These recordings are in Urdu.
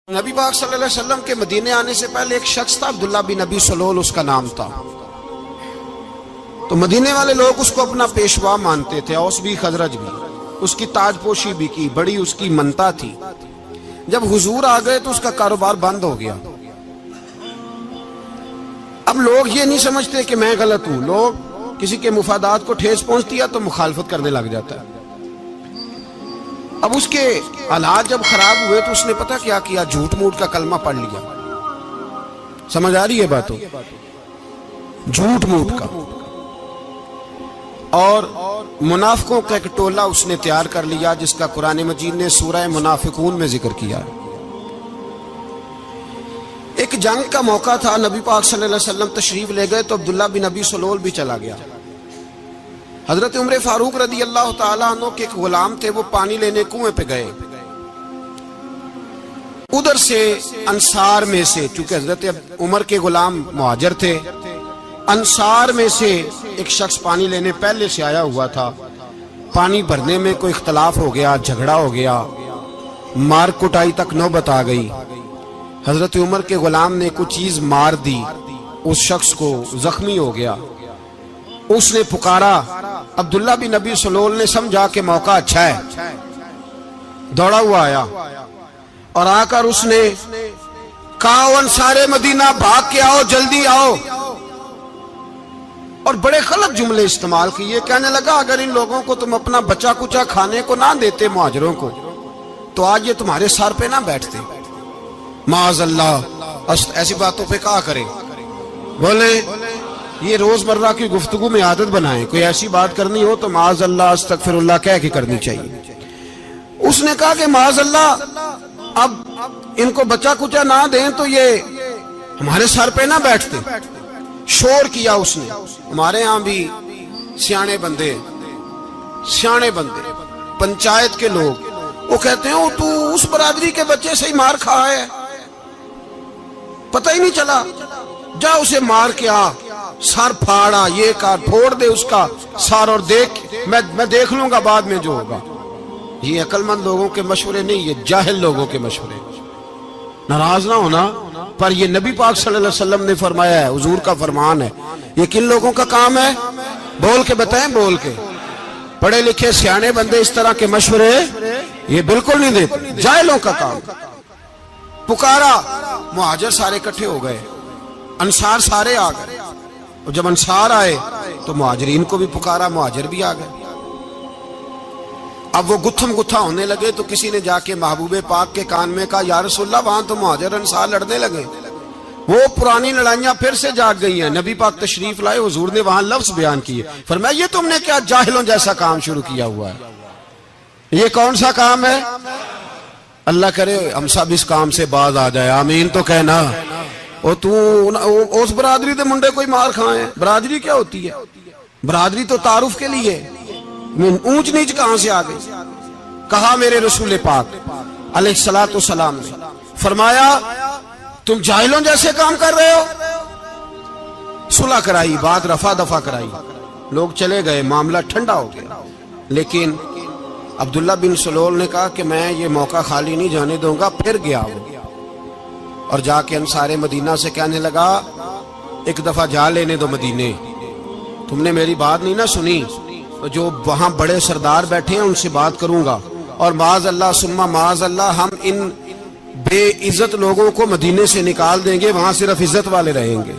نبی پاک صلی اللہ علیہ وسلم کے مدینے آنے سے پہلے ایک شخص تھا، عبداللہ بن ابی سلول اس کا نام تھا۔ تو مدینے والے لوگ اس کو اپنا پیشوا مانتے تھے، اوس بھی خزرج بھی، اس کی تاج پوشی بھی کی، بڑی اس کی منتا تھی۔ جب حضور آ گئے تو اس کا کاروبار بند ہو گیا۔ اب لوگ یہ نہیں سمجھتے کہ میں غلط ہوں، لوگ کسی کے مفادات کو ٹھیس پہنچتی ہے تو مخالفت کرنے لگ جاتا ہے۔ اب اس کے حالات جب خراب ہوئے تو اس نے پتہ کیا کیا، جھوٹ موٹ کا کلمہ پڑھ لیا۔ سمجھ آ رہی ہے باتوں؟ جھوٹ موٹ کا، اور منافقوں کا ایک ٹولہ اس نے تیار کر لیا جس کا قرآن مجید نے سورہ منافقون میں ذکر کیا۔ ایک جنگ کا موقع تھا، نبی پاک صلی اللہ علیہ وسلم تشریف لے گئے تو عبداللہ بن ابی سلول بھی چلا گیا۔ حضرت عمر فاروق رضی اللہ تعالیٰ عنہ کے ایک غلام تھے، وہ پانی لینے کنویں پہ گئے۔ ادھر سے انصار میں سے، چونکہ حضرت عمر کے غلام مہاجر تھے، انصار میں سے ایک شخص پانی لینے پہلے سے آیا ہوا تھا۔ پانی بھرنے میں کوئی اختلاف ہو گیا، جھگڑا ہو گیا، مار کٹائی تک نوبت آ گئی۔ حضرت عمر کے غلام نے کچھ چیز مار دی، اس شخص کو زخمی ہو گیا۔ اس نے پکارا، عبداللہ بن ابی سلول نے سمجھا کہ موقع اچھا ہے، دوڑا ہوا آیا اور آ کر اس نے کہا، انصار مدینہ بھاگ کے آؤ، جلدی آؤ، اور بڑے غلط جملے استعمال کیے۔ کہنے لگا، اگر ان لوگوں کو تم اپنا بچا کچا کھانے کو نہ دیتے مہاجروں کو تو آج یہ تمہارے سر پہ نہ بیٹھتے۔ معاذ اللہ، ایسی باتوں پہ کہا کرے، بولے یہ روزمرہ کی گفتگو میں عادت بنائیں، کوئی ایسی بات کرنی ہو تو معاذ اللہ استغفر اللہ کہہ کے کرنی چاہیے۔ اس نے کہا کہ معاذ اللہ، اب ان کو بچا کچا نہ دیں تو یہ ہمارے سر پہ نہ بیٹھتے۔ شور کیا اس نے۔ ہمارے ہاں بھی سیانے بندے پنچایت کے لوگ، وہ کہتے ہیں تو اس برادری کے بچے سے ہی مار کھا ہے، پتہ ہی نہیں چلا، جا اسے مار کے آ، سر پھاڑا، یہ کار پھوڑ دے اس کا سر، اور دیکھ میں دیکھ لوں گا بعد میں جو ہوگا۔ یہ عقل مند لوگوں کے مشورے نہیں، یہ جاہل لوگوں کے مشورے۔ ناراض نہ ہونا، پر یہ نبی پاک صلی اللہ علیہ وسلم نے فرمایا ہے، حضور کا فرمان ہے۔ یہ کن لوگوں کا کام ہے؟ بول کے بتائیں، بول کے۔ پڑھے لکھے سیانے بندے اس طرح کے مشورے یہ بالکل نہیں دیتے، جاہلوں کا کام۔ پکارا، مہاجر سارے اکٹھے ہو گئے، انصار سارے آ گئے، اور جب انصار آئے تو مہاجرین کو بھی پکارا، مہاجر بھی آ گئے۔ اب وہ گتھم گتھا ہونے لگے تو کسی نے جا کے محبوب پاک کے کان میں کہا، یا رسول اللہ، وہاں تو مہاجر انصار لڑنے لگے، وہ پرانی لڑائیاں پھر سے جاگ گئی ہیں۔ نبی پاک تشریف لائے، حضور نے وہاں لفظ بیان کیے، فرمایا یہ تم نے کیا جاہلوں جیسا کام شروع کیا ہوا ہے؟ یہ کون سا کام ہے؟ اللہ کرے ہم سب اس کام سے باز آ جائے، آمین تو کہنا۔ اور تو اس برادری دے منڈے کوئی مار کھائے، برادری کیا ہوتی ہے؟ برادری تو تعارف کے لیے، اونچ نیچ کہاں سے آ گئی؟ کہا میرے رسول پاک علیہ الصلوۃ والسلام نے، فرمایا تم جاہلوں جیسے کام کر رہے ہو۔ صلح کرائی، بات رفع دفع کرائی، لوگ چلے گئے، معاملہ ٹھنڈا ہو گیا۔ لیکن عبداللہ بن سلول نے کہا کہ میں یہ موقع خالی نہیں جانے دوں گا۔ پھر گیا وہ، اور جا کے انصار مدینہ سے کہنے لگا، ایک دفعہ جا لینے دو مدینے، تم نے میری بات نہیں نہ سنی، جو وہاں بڑے سردار بیٹھے ہیں ان سے بات کروں گا، اور معاذ اللہ ثم معاذ اللہ ہم ان بے عزت لوگوں کو مدینے سے نکال دیں گے، وہاں صرف عزت والے رہیں گے۔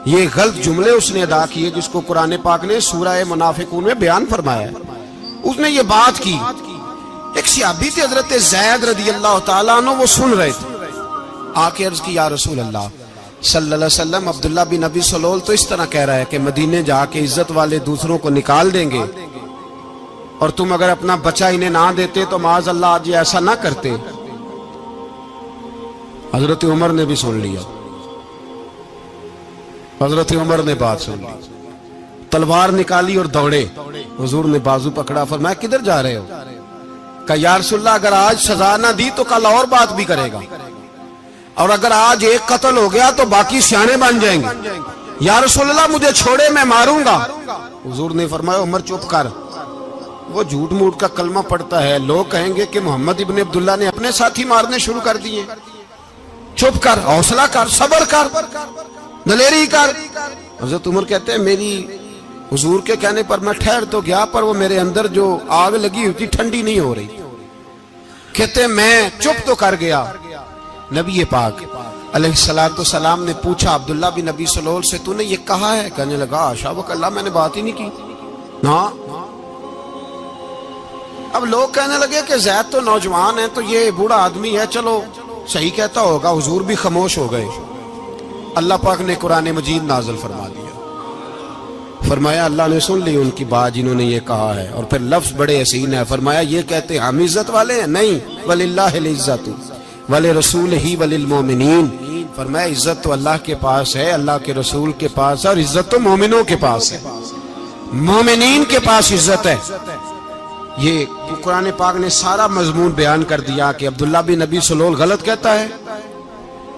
یہ غلط جملے اس نے ادا کیے جس کو قرآن پاک نے سورہ منافقون میں بیان فرمایا ہے۔ اس نے یہ بات کی۔ ایک صحابی تھے حضرت زید رضی اللہ تعالیٰ عنہ، وہ سن رہے تھے، آ کے عرض کی، یا رسول اللہ صلی اللہ علیہ وسلم، عبداللہ بن ابی سلول تو اس طرح کہہ رہا ہے کہ مدینے جا کے عزت والے دوسروں کو نکال دیں گے، اور تم اگر اپنا بچہ انہیں نہ دیتے تو معاذ اللہ آج یہ ایسا نہ کرتے۔ حضرت عمر نے بھی سن لیا، حضرت عمر نے بات سن لی، تلوار نکالی اور دوڑے۔ حضور نے بازو پکڑا، فرمایا کدھر جا رہے ہو؟ کہا یا رسول اللہ، اگر آج سزا نہ دی تو کل اور بات بھی کرے گا، اور اگر آج ایک قتل ہو گیا تو باقی سیانے بن جائیں گے۔ یا رسول اللہ مجھے چھوڑے، میں ماروں گا۔ حضور نے فرمایا عمر چپ کر، وہ جھوٹ موٹ کا کلمہ پڑھتا ہے، لوگ کہیں گے کہ محمد ابن عبداللہ نے اپنے ساتھی مارنے شروع کر دیے۔ چپ کر، حوصلہ کر، صبر کر، دلیری کر۔ حضرت عمر کہتے ہیں میری حضور کے کہنے پر میں ٹھہر تو گیا، پر وہ میرے اندر جو آگ لگی ہوئی تھی ٹھنڈی نہیں ہو رہی۔ کہتے ہیں میں چپ تو کر گیا۔ نبی پاک علیہ السلام نے پوچھا عبداللہ بن ابی سلول سے، تو نے یہ کہا ہے؟ کہنے لگا حاشا و کلا، میں نے بات ہی نہیں کی نا۔ اب لوگ کہنے لگے کہ زید تو نوجوان ہے، تو یہ بوڑھا آدمی ہے، چلو صحیح کہتا ہوگا۔ حضور بھی خاموش ہو گئے۔ اللہ پاک نے قرآن مجید نازل فرما دیا، فرمایا اللہ نے سن لی ان کی بات جنہوں نے یہ کہا ہے، اور پھر لفظ بڑے حسین ہے، فرمایا یہ کہتے ہم عزت والے ہیں؟ نہیں، وللہ العزت ولرسولہ وللمؤمنین، فرمایا عزت تو اللہ کے پاس ہے، اللہ کے رسول کے پاس ہے، اور عزت تو مومنوں کے پاس ہے، مومنین کے پاس عزت ہے۔ یہ قرآن پاک نے سارا مضمون بیان کر دیا کہ عبداللہ بن ابی سلول غلط کہتا ہے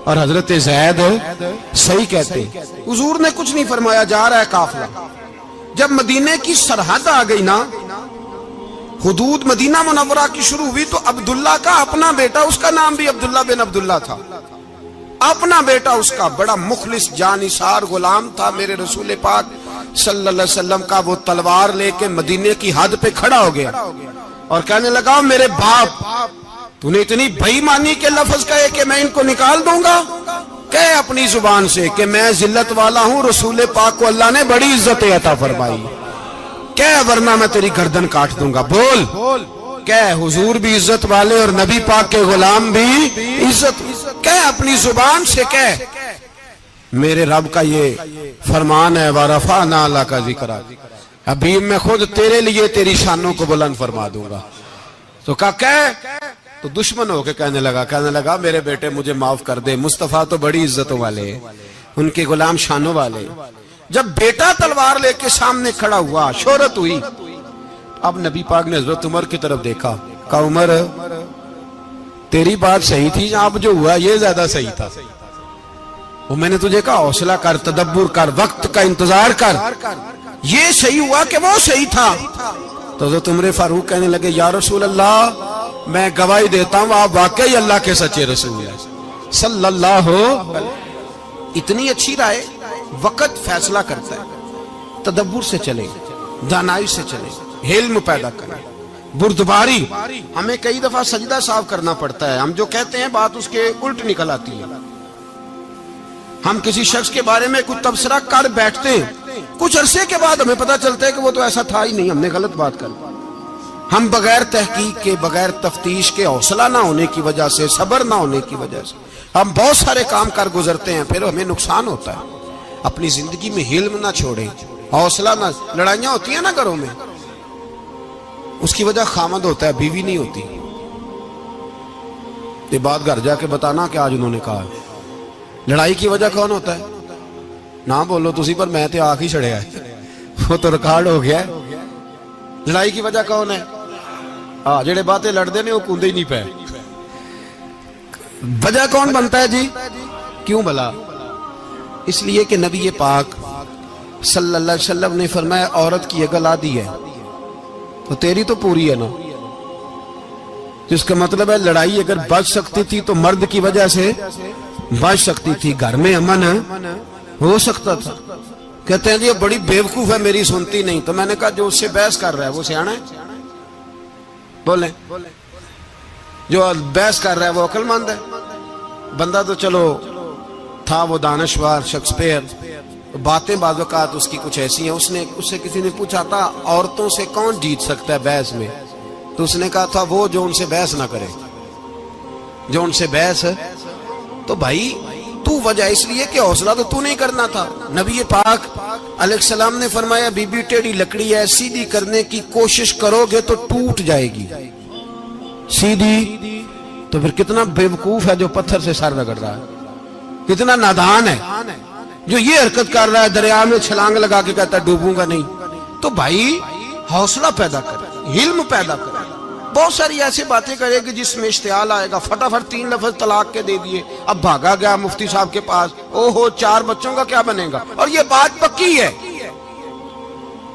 اور حضرت زید صحیح کہتے ہیں۔ حضور نے کچھ نہیں فرمایا، جا رہا ہے قافلہ۔ جب مدینے کی سرحد آ گئی نا، حدود مدینہ منورہ کی شروع ہوئی، تو عبداللہ کا اپنا بیٹا، اس کا نام بھی عبداللہ بن عبداللہ تھا، اپنا بیٹا اس کا بڑا مخلص جانثار غلام تھا میرے رسول پاک صلی اللہ علیہ وسلم کا، وہ تلوار لے کے مدینے کی حد پہ کھڑا ہو گیا اور کہنے لگا میرے باپ تو نے اتنی بے ایمانی کے لفظ کہے کہ میں ان کو نکال دوں گا؟ کہے اپنی زبان سے کہ میں ذلت والا ہوں، رسول پاک کو اللہ نے بڑی عزت عطا فرمائی، کہے ورنہ میں تیری گردن کاٹ دوں گا۔ بول، کہے حضور بھی عزت والے اور نبی پاک کے غلام بھی عزت، کہے اپنی زبان سے، کہے میرے رب کا یہ فرمان ہے وَرَفَعْنَا لَكَ ذِكْرَكَ، ابھی میں خود تیرے لیے تیری شانوں کو بلند فرما دوں گا۔ تو کہا کہے، تو دشمن ہو کے کہنے لگا میرے بیٹے مجھے معاف کر دے، مصطفیٰ تو بڑی عزتوں والے ہیں، ان کے غلام شانوں والے۔ جب بیٹا تلوار لے کے سامنے کھڑا ہوا، شہرت ہوئی، اب نبی پاک نے حضرت عمر کی طرف دیکھا، کہا عمر تیری بات صحیح تھی، اب جو ہوا یہ زیادہ صحیح تھا، وہ میں نے تجھے کہا حوصلہ کر، تدبر کر، وقت کا انتظار کر، یہ صحیح ہوا کہ وہ صحیح تھا۔ تو حضرت عمر فاروق کہنے لگے یا رسول اللہ میں گواہی دیتا ہوں آپ واقعی اللہ کے سچے رسول ہیں صلی اللہ علیہ۔ اتنی اچھی رائے، وقت فیصلہ کرتا ہے، تدبر سے چلے، دانائی سے چلے، علم پیدا کریں، بردباری۔ ہمیں کئی دفعہ سجدہ صاف کرنا پڑتا ہے، ہم جو کہتے ہیں بات اس کے الٹ نکل آتی ہے۔ ہم کسی شخص کے بارے میں کچھ تبصرہ کر بیٹھتے ہیں، کچھ عرصے کے بعد ہمیں پتہ چلتا ہے کہ وہ تو ایسا تھا ہی نہیں، ہم نے غلط بات کر۔ ہم بغیر تحقیق کے، بغیر تفتیش کے، حوصلہ نہ ہونے کی وجہ سے، صبر نہ ہونے کی وجہ سے ہم بہت سارے کام کر گزرتے ہیں، پھر ہمیں نقصان ہوتا ہے۔ اپنی زندگی میں علم نہ چھوڑیں، حوصلہ نہ، لڑائیاں ہوتی ہیں نا گھروں میں، اس کی وجہ خامد ہوتا ہے، بیوی نہیں ہوتی۔ یہ بات گھر جا کے بتانا کہ آج انہوں نے کہا لڑائی کی وجہ کون ہوتا ہے؟ نہ بولو تسی، پر میں تے آنکھ ہی چھڑیا ہے، وہ تو ریکارڈ ہو گیا ہے۔ لڑائی کی وجہ کون ہے؟ جڑے باتیں لڑتے ہیں وہ کندے ہی نہیں پے۔ وجہ کون بنتا ہے جی؟ کیوں بھلا؟ اس لیے کہ نبی پاک صلی اللہ علیہ وسلم نے فرمایا عورت کی عقل آدھی ہے تو تیری تو پوری ہے نا، جس کا مطلب ہے لڑائی اگر بچ سکتی تھی تو مرد کی وجہ سے بچ سکتی تھی، گھر میں امن ہو سکتا تھا۔ کہتے ہیں جی بڑی بیوقوف ہے، میری سنتی نہیں۔ تو میں نے کہا جو اس سے بحث کر رہا ہے وہ سیانا ہے؟ بولیں، جو بحث کر رہا ہے وہ عقل مند ہے؟ بندہ تو چلو تھا وہ دانشور شیکسپیئر، باتیں بعض اوقات اس کی کچھ ایسی ہیں۔ اس سے کسی نے پوچھا تھا عورتوں سے کون جیت سکتا ہے بحث میں، تو اس نے کہا تھا وہ جو ان سے بحث نہ کرے، جو ان سے بحث۔ تو بھائی تو وجہ اس لیے کہ حوصلہ تو نہیں کرنا تھا۔ نبی پاک علیہ السلام نے فرمایا بی بی ٹیڑھی لکڑی ہے، سیدھی کرنے کی کوشش کرو گے تو ٹوٹ جائے گی سیدھی۔ تو پھر کتنا بیوقوف ہے جو پتھر سے سر رگڑ رہا ہے، کتنا نادان ہے جو یہ حرکت کر رہا ہے، دریا میں چھلانگ لگا کے کہتا ہے ڈوبوں گا نہیں۔ تو بھائی حوصلہ پیدا کرے، علم پیدا کرے۔ بہت ساری ایسی باتیں کرے کہ جس میں اشتعال آئے گا، فٹافٹ 3 لفظ طلاق کے دے دیے، اب بھاگا گیا مفتی صاحب کے پاس، اوہو 4 بچوں کا کیا بنے گا؟ اور یہ بات پکی ہے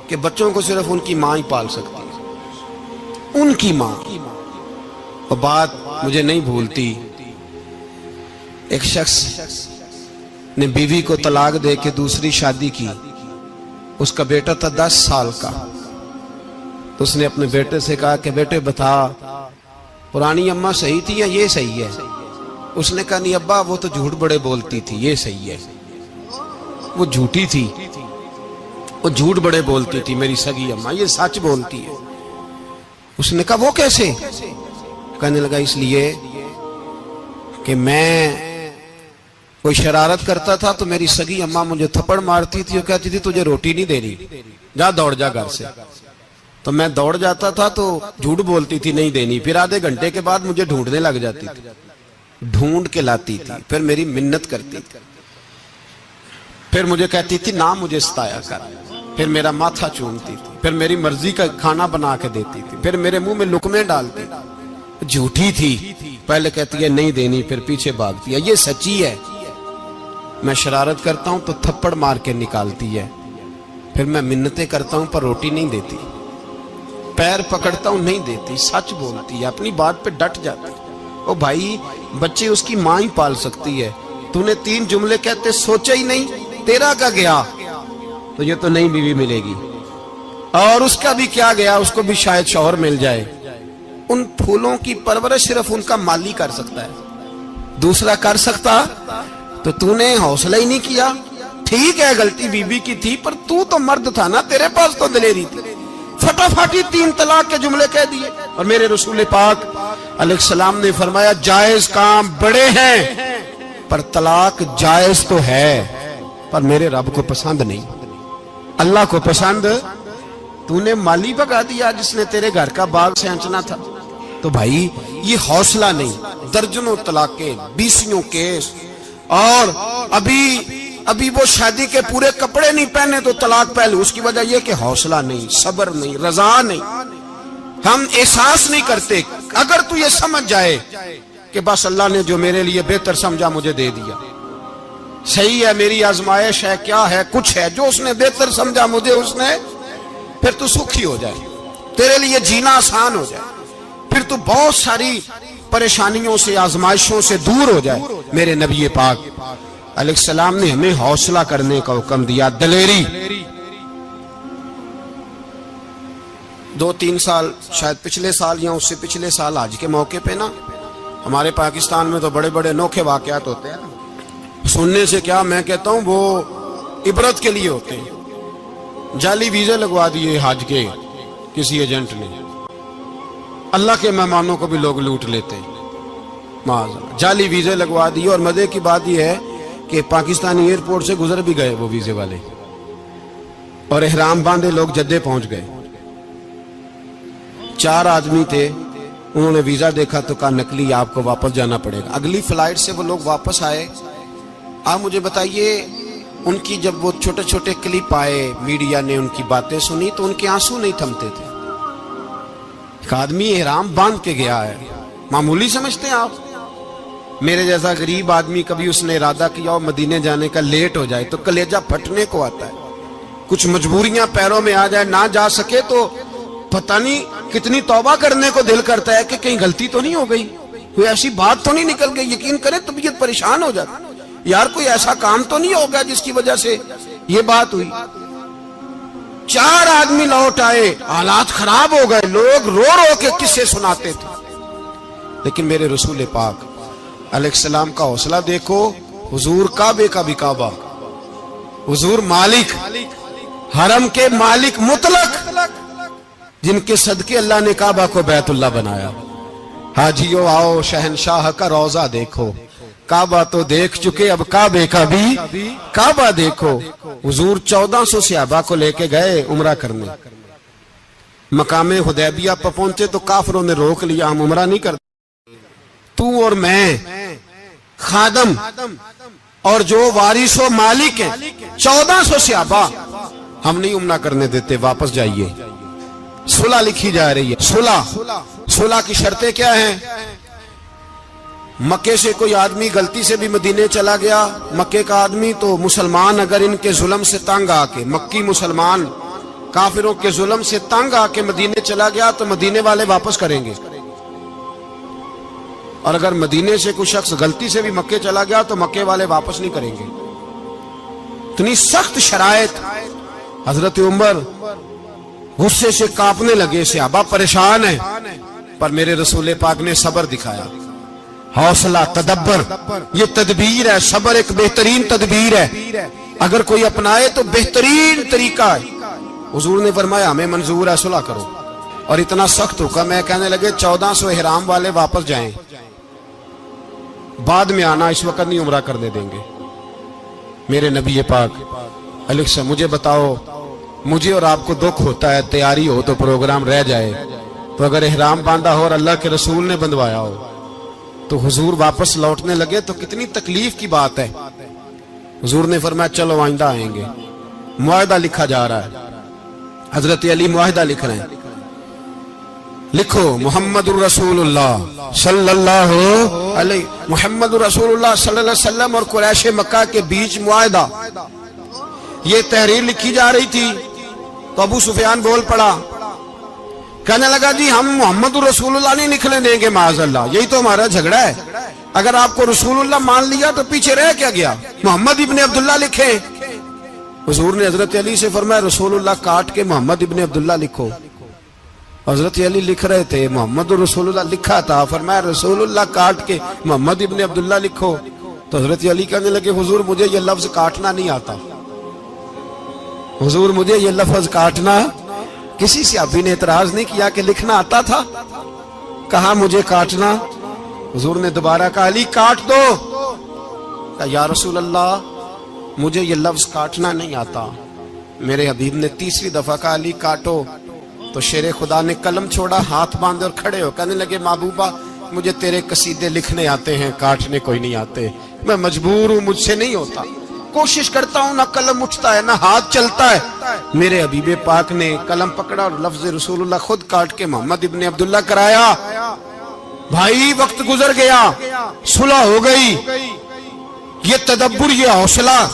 کہ بچوں کو صرف ان کی ماں ہی پال سکتی ہے، ان کی ماں۔ اور بات مجھے نہیں بھولتی، ایک شخص نے بیوی کو طلاق دے کے دوسری شادی کی. اس کا بیٹا تھا 10 سال کا. تو اس نے اپنے بیٹے سے کہا کہ بیٹے بتا پرانی اماں صحیح تھی یا یہ صحیح ہے؟ اس نے کہا نہیں ابا وہ تو جھوٹ بڑے بولتی تھی، یہ صحیح ہے. وہ جھوٹی تھی، وہ جھوٹ بڑے بولتی تھی میری سگی اماں، یہ سچ بولتی ہے. اس نے کہا وہ کیسے؟ کہنے لگا اس لیے کہ میں کوئی شرارت کرتا تھا تو میری سگی اماں مجھے تھپڑ مارتی تھی اور کہتی تھی تجھے روٹی نہیں دینی، جا دوڑ جا گھر سے. تو میں دوڑ جاتا تھا تو جھوٹ بولتی تھی نہیں دینی، پھر آدھے گھنٹے کے بعد مجھے ڈھونڈنے لگ جاتی تھی، ڈھونڈ کے لاتی تھی، پھر میری منت کرتی تھی، پھر مجھے کہتی تھی نہ مجھے ستایا کر، پھر میرا ماتھا چومتی تھی، پھر میری مرضی کا کھانا بنا کے دیتی تھی، پھر میرے منہ میں لقمے ڈالتی تھی. جھوٹی تھی، پہلے کہتی ہے نہیں دینی پھر پیچھے بھاگتی ہے. یہ سچی ہے، میں شرارت کرتا ہوں تو تھپڑ مار کے نکالتی ہے، پھر میں منتیں کرتا ہوں پر روٹی نہیں دیتی، پیر پکڑتا ہوں نہیں دیتی. سچ بولتی ہے، اپنی بات پہ ڈٹ جاتی. او بھائی بچے اس کی ماں ہی پال سکتی ہے، تو نے 3 جملے کہتے سوچا ہی نہیں، تیرا کا گیا تو یہ تو نئی بیوی ملے گی، اور اس کا بھی کیا گیا، اس کو بھی شاید شوہر مل جائے. ان پھولوں کی پرورش صرف ان کا مالی کر سکتا ہے، دوسرا کر سکتا تو نے حوصلہ ہی نہیں کیا. ٹھیک ہے غلطی بی بی کی تھی پر تو مرد تھا نا، تیرے پاس تو دلیری تھی. فٹافٹ 3 طلاق کے جملے کہہ دیے. اور میرے رسول پاک علیہ السلام نے فرمایا جائز کام بڑے ہیں پر طلاق جائز تو ہے پر میرے رب کو پسند نہیں، اللہ کو پسند. تو نے مالی بگا دیا جس نے تیرے گھر کا باغ سینچنا تھا. تو بھائی یہ حوصلہ نہیں، درجنوں طلاقیں، 20 کیس، اور ابھی وہ شادی کے پورے کپڑے نہیں پہنے تو طلاق پہلے. اس کی وجہ یہ کہ حوصلہ نہیں، صبر نہیں، رضا نہیں، ہم احساس نہیں کرتے. اگر تو یہ سمجھ جائے کہ بس اللہ نے جو میرے لیے بہتر سمجھا مجھے دے دیا، صحیح ہے میری آزمائش ہے، کیا ہے کچھ ہے جو اس نے بہتر سمجھا مجھے اس نے، پھر تو سکھی ہو جائے، تیرے لیے جینا آسان ہو جائے، پھر تو بہت ساری پریشانیوں سے آزمائشوں سے دور ہو جائے. میرے نبی پاک علیہ السلام نے ہمیں حوصلہ کرنے کا حکم دیا، دلیری. 2-3 سال شاید پچھلے سال یا اس سے پچھلے سال حج کے موقع پہ نا ہمارے پاکستان میں تو بڑے بڑے انوکھے واقعات ہوتے ہیں. سننے سے کیا میں کہتا ہوں وہ عبرت کے لیے ہوتے ہیں. جعلی ویزے لگوا دیے حج کے کسی ایجنٹ نے، اللہ کے مہمانوں کو بھی لوگ لوٹ لیتے ہیں. جعلی ویزے لگوا دیے. اور مزے کی بات یہ ہے کہ پاکستانی ایئرپورٹ سے گزر بھی گئے وہ ویزے والے، اور احرام باندھے لوگ جدے پہنچ گئے. 4 آدمی تھے، انہوں نے ویزا دیکھا تو کہا نقلی آپ کو واپس جانا پڑے گا. اگلی فلائٹ سے وہ لوگ واپس آئے. آپ مجھے بتائیے ان کی جب وہ چھوٹے چھوٹے کلپ آئے، میڈیا نے ان کی باتیں سنی تو ان کے آنسو نہیں تھمتے تھے. ایک آدمی احرام باندھ کے گیا ہے، معمولی سمجھتے ہیں آپ؟ میرے جیسا غریب آدمی کبھی اس نے ارادہ کیا اور مدینے جانے کا لیٹ ہو جائے تو کلیجہ پھٹنے کو آتا ہے. کچھ مجبوریاں پیروں میں آ جائے، نہ جا سکے تو پتہ نہیں کتنی توبہ کرنے کو دل کرتا ہے کہ کہیں غلطی تو نہیں ہو گئی، کوئی ایسی بات تو نہیں نکل گئی. یقین کریں طبیعت پریشان ہو جاتی، یار کوئی ایسا کام تو نہیں ہو گیا جس کی وجہ سے یہ بات ہوئی. 4 آدمی لوٹ آئے، حالات خراب ہو گئے، لوگ رو رو کے قصے سناتے تھے. لیکن میرے رسول پاک علیہ السلام کا حوصلہ دیکھو. حضور کعبے کا بھی کعبہ، حضور مالک، حرم کے مالک مطلق، جن کے صدقے اللہ نے کعبہ کو بیت اللہ بنایا. حاجیو آؤ شہنشاہ کا روضہ دیکھو، کعبہ تو دیکھ چکے اب کعبے کا بھی کعبہ دیکھو. حضور 1400 صحابہ کو لے کے گئے عمرہ کرنے. مقام حدیبیہ پر پہنچے تو کافروں نے روک لیا، ہم عمرہ نہیں کرتے. تو اور میں خادم اور جو وارث و مالک ہیں 1400 صحابہ، ہم نہیں عمرہ کرنے دیتے، واپس جائیے. صلح لکھی جا رہی ہے. صلح کی شرطیں کیا ہیں؟ مکے سے کوئی آدمی غلطی سے بھی مدینے چلا گیا، مکے کا آدمی، تو مسلمان اگر ان کے ظلم سے تنگ آ کے، مکی مسلمان کافروں کے ظلم سے تنگ آ کے مدینے چلا گیا تو مدینے والے واپس کریں گے. اور اگر مدینے سے کوئی شخص غلطی سے بھی مکے چلا گیا تو مکے والے واپس نہیں کریں گے. اتنی سخت شرائط. حضرت عمر غصے سے کانپنے لگے, صحابہ پریشان ہیں, پر میرے رسول پاک نے صبر دکھایا, حوصلہ, تدبر. یہ تدبیر ہے, صبر ایک بہترین تدبیر ہے, اگر کوئی اپنائے تو بہترین طریقہ ہے. حضور نے فرمایا ہمیں منظور ہے, صلح کرو. اور اتنا سخت حکم ہے, کہنے لگے 1400 احرام والے واپس جائیں, بعد میں آنا, اس وقت نہیں عمرہ کرنے دیں گے. میرے نبی پاک علیہ السلام, مجھے بتاؤ, مجھے اور آپ کو دکھ ہوتا ہے تیاری ہو تو پروگرام رہ جائے, تو اگر احرام باندھا ہو اور اللہ کے رسول نے بندھوایا ہو تو حضور واپس لوٹنے لگے تو کتنی تکلیف کی بات ہے. حضور نے فرمایا چلو آئندہ آئیں گے. معاہدہ لکھا جا رہا ہے, حضرت علی معاہدہ لکھ رہے ہیں. لکھو محمد الرسول اللہ صلی اللہ علیہ محمد الرسول اللہ صلی اللہ علیہ وسلم اور قریش مکہ کے بیچ معاہدہ. یہ تحریر لکھی جا رہی تھی تو ابو سفیان بول پڑا, کہنے لگا جی ہم محمد الرسول اللہ نہیں لکھنے دیں گے معاذ اللہ, یہی تو ہمارا جھگڑا ہے. اگر آپ کو رسول اللہ مان لیا تو پیچھے رہ کیا گیا, محمد ابن عبداللہ لکھیں. حضور نے حضرت علی سے فرمایا رسول اللہ کاٹ کے محمد ابن عبداللہ لکھو. حضرت علی لکھ رہے تھے, محمد الرسول اللہ لکھا تھا, فرمایا رسول اللہ کاٹ کے محمد ابن عبداللہ لکھو. تو حضرت علی کہنے لگے حضور مجھے یہ لفظ کاٹنا نہیں آتا, حضور مجھے یہ لفظ کاٹنا. کسی صحابی نے اعتراض نہیں کیا کہ لکھنا آتا تھا, کہا مجھے کاٹنا. حضور نے دوبارہ کہا علی کاٹ دو. کہا یا رسول اللہ مجھے یہ لفظ کاٹنا نہیں آتا. میرے حبیب نے تیسری دفعہ کہا علی کاٹو. تو شیر خدا نے قلم چھوڑا, ہاتھ باندھے اور کھڑے ہو کہنے لگے محبوبہ مجھے تیرے قصیدے لکھنے آتے ہیں, کاٹنے کوئی نہیں آتے. میں مجبور ہوں, مجھ سے نہیں ہوتا, کوشش کرتا ہوں, نہ قلم اٹھتا ہے نہ ہاتھ چلتا ہے. میرے حبیب پاک نے قلم پکڑا اور لفظ رسول اللہ خود کاٹ کے محمد ابن عبداللہ کرایا. بھائی وقت گزر گیا, صلح ہو گئی. یہ تدبر, یہ حوصلہ,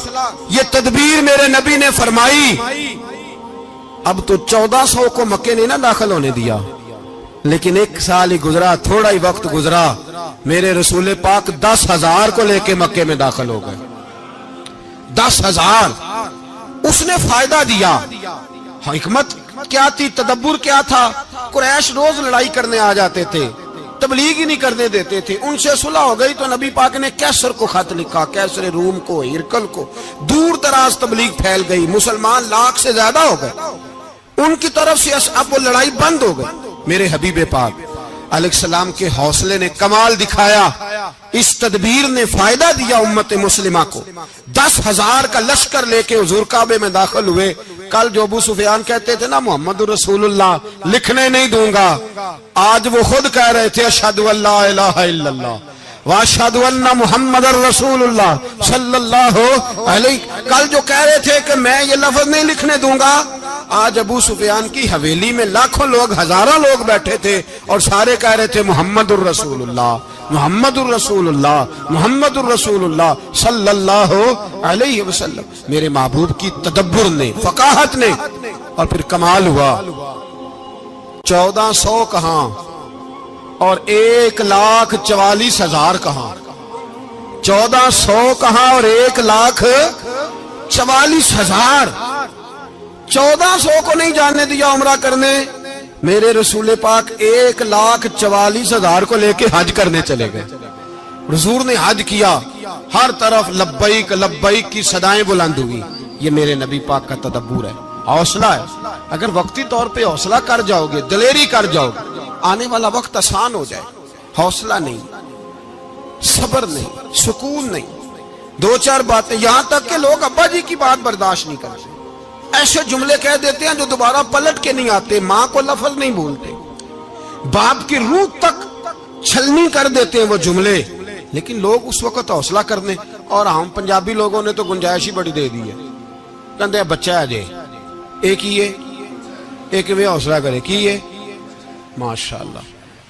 یہ تدبیر میرے نبی نے فرمائی. اب تو 1400 کو مکے نے نہ داخل ہونے دیا, لیکن 1 سال ہی گزرا, تھوڑا ہی وقت گزرا, میرے رسول پاک 10,000 کو لے کے مکے میں داخل ہو گئے. 10,000 اس نے فائدہ دیا. حکمت کیا تھی, تدبر کیا تھا. قریش روز لڑائی کرنے آ جاتے تھے, تبلیغ ہی نہیں کرنے دیتے تھے. ان سے صلح ہو گئی تو نبی پاک نے کیسر کو خط لکھا, کیسر روم کو, ہرکل کو, دور دراز تبلیغ پھیل گئی. مسلمان 100,000 سے زیادہ ہو گئے. ان کی طرف سے اب وہ لڑائی بند ہو گئی. میرے حبیب پاک علیہ السلام کے حوصلے نے کمال دکھایا, اس تدبیر نے فائدہ دیا امت مسلمہ کو. 10,000 کا لشکر لے کے حضور کعبے میں داخل ہوئے. کل جو ابو سفیان کہتے تھے نا محمد رسول اللہ لکھنے نہیں دوں گا, آج وہ خود کہہ رہے تھے اشہد ان لا الہ الا اللہ واشہد ان محمد رسول اللہ صلی اللہ علیہ. کل جو کہہ رہے تھے کہ میں یہ لفظ نہیں لکھنے دوں گا, آج ابو سفیان کی حویلی میں لاکھوں لوگ, ہزاروں لوگ بیٹھے تھے اور سارے کہہ رہے تھے محمد الرسول اللہ محمد الرسول اللہ محمد الرسول اللہ صلی اللہ علیہ وسلم. میرے محبوب کی تدبر نے, فقاہت نے, اور پھر کمال ہوا. 1400 کہاں اور 1,44,000 کہاں. 1400 کہاں اور 1,44,000. 1400 کو نہیں جانے دیا عمرہ کرنے. میرے رسول پاک 1,44,000 کو لے کے حج کرنے چلے گئے. حضور نے حج کیا, ہر طرف لبیک لبیک کی صدائیں بلند ہوئی. یہ میرے نبی پاک کا تدبر ہے, حوصلہ ہے. اگر وقتی طور پہ حوصلہ کر جاؤ گے, دلیری کر جاؤ گے, آنے والا وقت آسان ہو جائے. حوصلہ نہیں, صبر نہیں, سکون نہیں, 2-4 باتیں, یہاں تک کہ لوگ ابا جی کی بات برداشت نہیں کرتے. ایسے جملے کہہ دیتے ہیں جو دوبارہ پلٹ کے نہیں آتے. ماں کو لفظ نہیں بولتے, باپ کی روح تک چھلنی کر دیتے ہیں وہ جملے. لیکن لوگ اس وقت حوصلہ کرنے, اور ہم پنجابی لوگوں نے تو گنجائش ہی بڑی دے دی ہے. کہتے ہیں بچہ ہے جے ایک ہی ہے, ایک میں حوصلہ کرے کی ہے ماشاءاللہ.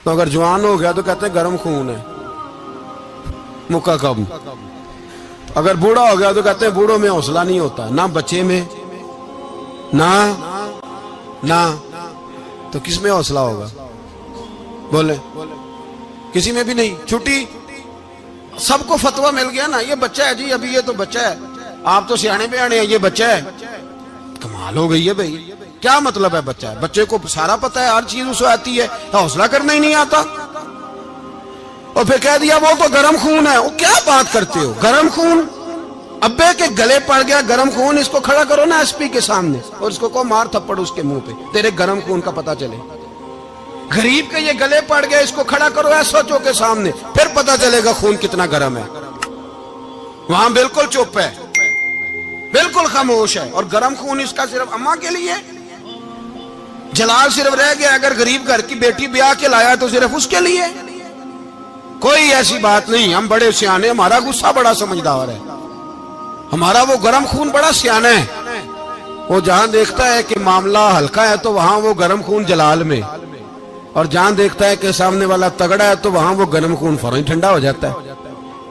تو اگر جوان ہو گیا تو کہتے ہیں گرم خون ہے, مکہ کم. اگر بوڑھا ہو گیا تو کہتے ہیں بوڑھوں میں حوصلہ نہیں ہوتا, نہ بچے میں نہ. تو کس میں حوصلہ ہوگا, بولے کسی میں بھی نہیں. چھٹی سب کو فتویٰ مل گیا نا, یہ بچہ ہے جی, ابھی یہ تو بچہ ہے, آپ تو سیانے بیانے ہیں, یہ بچہ ہے. کمال ہو گئی ہے بھائی. کیا مطلب ہے بچہ ہے؟ بچے کو سارا پتہ ہے, ہر چیز اسے آتی ہے, حوصلہ کرنا ہی نہیں آتا. اور پھر کہہ دیا وہ تو گرم خون ہے. وہ کیا بات کرتے ہو, گرم خون؟ ابے کے گلے پڑ گیا گرم خون, اس کو کھڑا کرو نا ایس پی کے سامنے اور اس کو مار تھپڑ اس کے منہ پہ, تیرے گرم خون کا پتہ چلے. غریب کے یہ گلے پڑ گیا, اس کو کھڑا کرو ایس ایچ او کے سامنے, پھر پتہ چلے گا خون کتنا گرم ہے. وہاں بالکل چپ ہے, بالکل خاموش ہے. اور گرم خون اس کا صرف اماں کے لیے, جلال صرف رہ گیا اگر غریب گھر کی بیٹی بیاہ کے لایا تو صرف اس کے لیے. کوئی ایسی بات نہیں. ہم بڑے سیانے, ہمارا غصہ بڑا سمجھدار ہے, ہمارا وہ گرم خون بڑا سیانا ہے. وہ جہاں دیکھتا ہے کہ معاملہ ہلکا ہے تو وہاں وہ گرم خون جلال میں, اور جہاں دیکھتا ہے کہ سامنے والا تگڑا ہے تو وہاں وہ گرم خون فوراً ٹھنڈا ہو جاتا ہے.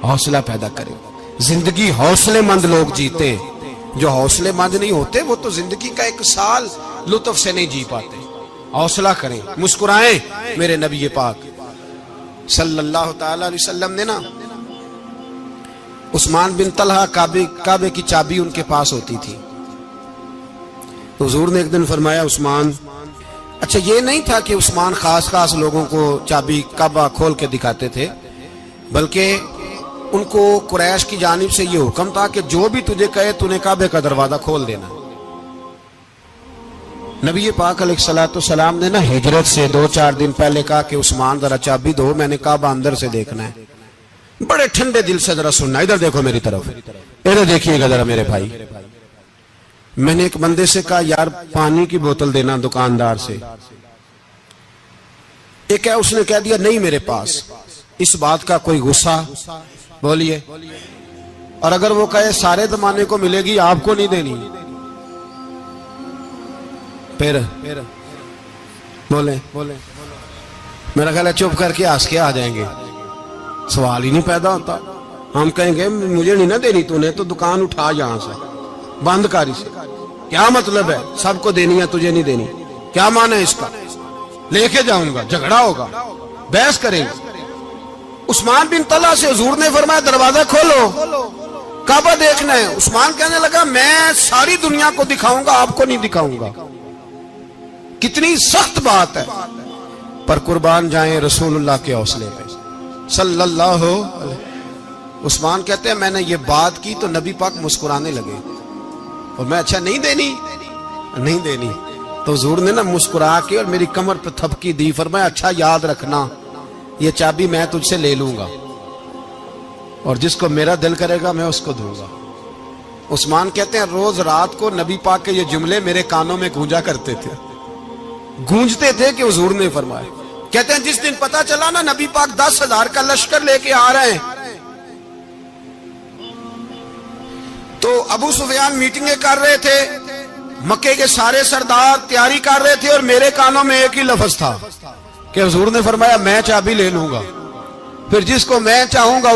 حوصلہ پیدا کرے. زندگی حوصلے مند لوگ جیتے ہیں, جو حوصلے مند نہیں ہوتے وہ تو زندگی کا ایک سال لطف سے نہیں جی پاتے. حوصلہ کریں, مسکرائیں. میرے نبی پاک صلی اللہ تعالی علیہ وسلم نے نا عثمان بن طلحہ, کعبے کی چابی ان کے پاس ہوتی تھی. حضور نے ایک دن فرمایا عثمان, اچھا یہ نہیں تھا کہ عثمان خاص لوگوں کو چابی کعبہ کھول کے دکھاتے تھے, بلکہ ان کو قریش کی جانب سے یہ حکم تھا کہ جو بھی تجھے کہے تو نے کعبے کا دروازہ کھول دینا. نبی پاک علیہ الصلوۃ والسلام نے نا ہجرت سے 2-4 دن پہلے کہا کہ عثمان ذرا چابی دو, میں نے کعبہ اندر سے دیکھنا ہے. بڑے ٹھنڈے دل سے ذرا سننا, ادھر دیکھو میری طرف, ادھر دیکھیے گا ذرا میرے بھائی. میں نے ایک بندے سے کہا یار پانی کی بوتل دینا دکاندار سے. ایک ہے, اس نے کہہ دیا نہیں میرے پاس. اس بات کا کوئی غصہ بولیے, اور اگر وہ کہے سارے زمانے کو ملے گی آپ کو نہیں دینی, پھر بولے میرا خیال ہے چپ کر کے ہنس کے آ جائیں گے, سوال ہی نہیں پیدا ہوتا. ہم کہیں گے مجھے نہیں نہ دینی, تو نے تو دکان اٹھا یہاں سے, بند کاری سے. کیا مطلب ہے سب کو دینی ہے تجھے نہیں دینی؟ کیا معنی ہے اس کا؟ لے کے جاؤں گا, جھگڑا ہوگا, بحث کریں گے. عثمان بن طلحہ سے حضور نے فرمایا دروازہ کھولو, کعبہ دیکھنا ہے. عثمان کہنے لگا میں ساری دنیا کو دکھاؤں گا, آپ کو نہیں دکھاؤں گا. کتنی سخت بات ہے, پر قربان جائیں رسول اللہ کے حوصلے پہ صلی اللہ علیہ. عثمان کہتے ہیں میں نے یہ بات کی تو نبی پاک مسکرانے لگے, اور میں اچھا نہیں دینی, تو حضور نے نا مسکرا کے اور میری کمر پہ تھپکی دی, فرمایا اچھا یاد رکھنا یہ چابی میں تجھ سے لے لوں گا, اور جس کو میرا دل کرے گا میں اس کو دوں گا. عثمان کہتے ہیں روز رات کو نبی پاک کے یہ جملے میرے کانوں میں گونجتے تھے کہ حضور نے فرمایا. کہتے ہیں جس دن پتا چلا نا نبی پاک 10,000 کا لشکر لے کے آ رہے ہیں, تو ابو سفیان میٹنگیں کر رہے تھے, مکے کے سارے سردار تیاری کر رہے تھے, اور میرے کانوں میں ایک ہی لفظ تھا کہ حضور نے فرمایا میں چابی لے لوں گا, پھر جس کو میں چاہوں گا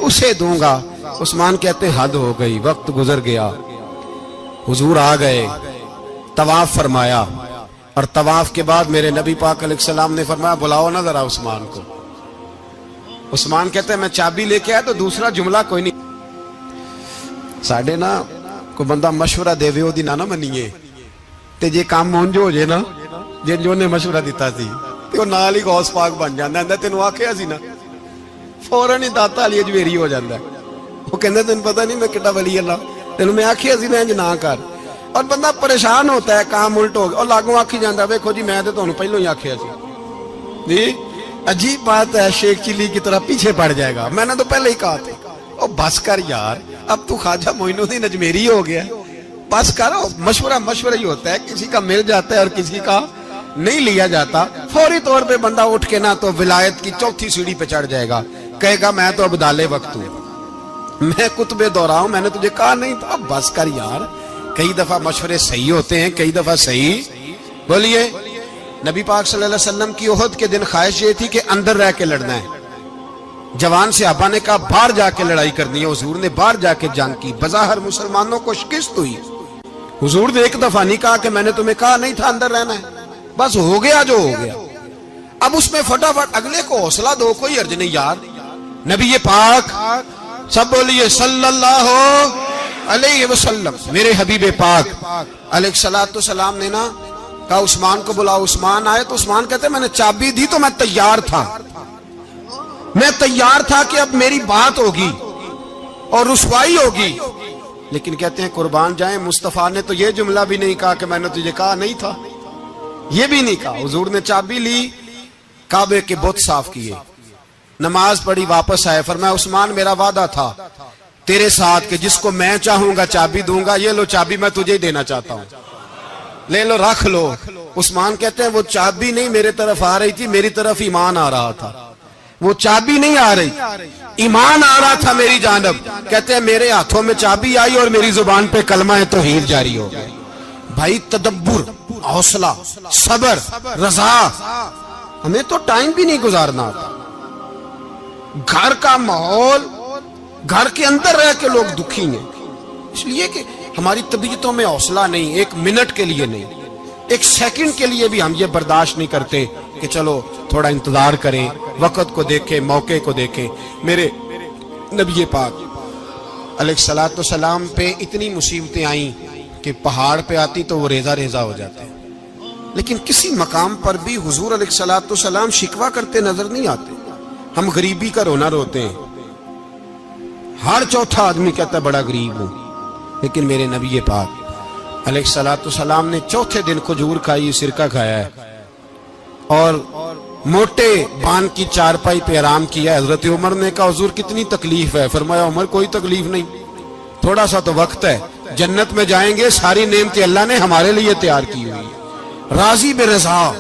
اسے دوں گا. عثمان کہتے ہیں حد ہو گئی, وقت گزر گیا, حضور آ گئے, طواف فرمایا, اور طواف کے بعد میرے نبی پاک علیہ السلام نے فرمایا بلاؤ نا ذرا عثمان کو. عثمان کہتے ہیں میں چابی لے کے آیا تو دوسرا جملہ کوئی نہیں. ساڑھے نا کوئی بندہ مشورہ دے وے دی نہ منیے, تے جے کام مونجو ہو جے نا, جن جو نے مشورہ دیتا سی تے وہ نال ہی غوث پاک بن جاندا ہے. تینوں آکھیا سی نا, فوراً ہی داتا علی اجمیری ہو جاندا ہے. وہ کہندا تینوں پتہ نہیں میں کڈا ولی اللہ, تینوں میں آکھیا سی میں انج نہ کر, اور بندہ پریشان ہوتا ہے, کام الٹ ہو گیا, اور لاگوں آکھی جاندا ویکھو جی میں تے تانوں پہلوں ہی آکھیا سی. جی عجیب بات ہے, شیخ چلی کی طرح پیچھے پڑ جائے گا, میں نے تو پہلے ہی کہا تھا. او بس کر یار, اب تو خواجہ معین الدین اجمیری ہو گیا, بس کرو. مشورہ ہی ہوتا ہے, کسی کا مل جاتا ہے اور کسی کا نہیں لیا جاتا. فوری طور پہ بندہ اٹھ کے نہ تو ولایت کی 4تھی سیڑھی پہ چڑھ جائے گا, کہے گا میں تو ابدال وقت ہوں, میں کتب دورہ ہوں, میں نے تجھے کہا نہیں تھا. بس کر یار, کئی دفعہ مشورے صحیح ہوتے ہیں, کئی دفعہ صحیح. بولیے. نبی پاک صلی اللہ علیہ وسلم کی احد کے دن خواہش یہ تھی کہ اندر رہ کے لڑنا ہے. جوان صحابہ نے کہا باہر جا کے لڑائی کرنی ہے. حضور نے باہر جا کے جنگ کی, بظاہر مسلمانوں کو شکست ہوئی. حضور نے ایک دفعہ نہیں کہا کہ میں نے تمہیں کہا نہیں تھا اندر رہنا ہے, بس ہو گیا جو ہو گیا. اب اس میں فٹافٹ اگلے کو حوصلہ دو، کوئی عرض نہیں یار. نبی پاک سب بولیے صلی اللہ علیہ وسلم، میرے حبیب پاک علیہ الصلوۃ والسلام نے نا کہا عثمان کو بلاؤ. عثمان آئے تو عثمان کہتے میں نے چابی دی تو میں تیار تھا، میں تیار تھا کہ اب میری بات ہوگی اور رسوائی ہوگی. لیکن کہتے ہیں قربان جائیں مصطفیٰ نے تو یہ جملہ بھی نہیں کہا کہ میں نے تجھے کہا نہیں تھا، یہ بھی نہیں کہا. حضور نے چابی لی، کعبے کے بت صاف کیے، نماز پڑھی، واپس آئے. فرمایا عثمان میرا وعدہ تھا تیرے ساتھ کہ جس کو میں چاہوں گا چابی دوں گا، یہ لو چابی میں تجھے ہی دینا چاہتا ہوں، لے لو رکھ لو. عثمان کہتے ہیں وہ چابی نہیں میرے طرف آ رہی تھی، میری طرف ایمان آ رہا تھا. وہ چابی نہیں آ رہی، ایمان آ رہا تھا میری جانب. کہتے ہیں میرے ہاتھوں میں چابی آئی اور میری زبان پہ کلمہ توحید جاری ہو گیا. بھائی تدبر، حوصلہ، صبر، رضا. ہمیں تو ٹائم بھی نہیں گزارنا آتا. گھر کا ماحول، گھر کے اندر رہ کے لوگ دکھی ہیں، اس لیے کہ ہماری طبیعتوں میں حوصلہ نہیں، ایک منٹ کے لیے نہیں، ایک سیکنڈ کے لیے بھی ہم یہ برداشت نہیں کرتے کہ چلو تھوڑا انتظار کریں، وقت کو دیکھیں، موقع کو دیکھیں. میرے نبی پاک علیہ الصلوۃ والسلام پہ اتنی مصیبتیں آئیں کہ پہاڑ پہ آتی تو وہ ریزہ ریزہ ہو جاتے، لیکن کسی مقام پر بھی حضور علیہ الصلوۃ والسلام شکوہ کرتے نظر نہیں آتے. ہم غریبی کا رونا روتے ہیں، ہر چوتھا آدمی کہتا ہے بڑا غریب ہوں، لیکن میرے نبی پاک علیہ الصلوۃ والسلام نے چوتھے دن کھجور کھائی، سرکہ کھایا ہے اور موٹے بان کی چارپائی پہ آرام کیا. حضرت عمر نے کہا حضور کتنی تکلیف ہے؟ فرمایا عمر کوئی تکلیف نہیں، تھوڑا سا تو وقت ہے، جنت میں جائیں گے، ساری نعمتیں اللہ نے ہمارے لیے تیار کی ہوئی. راضی بالرضا،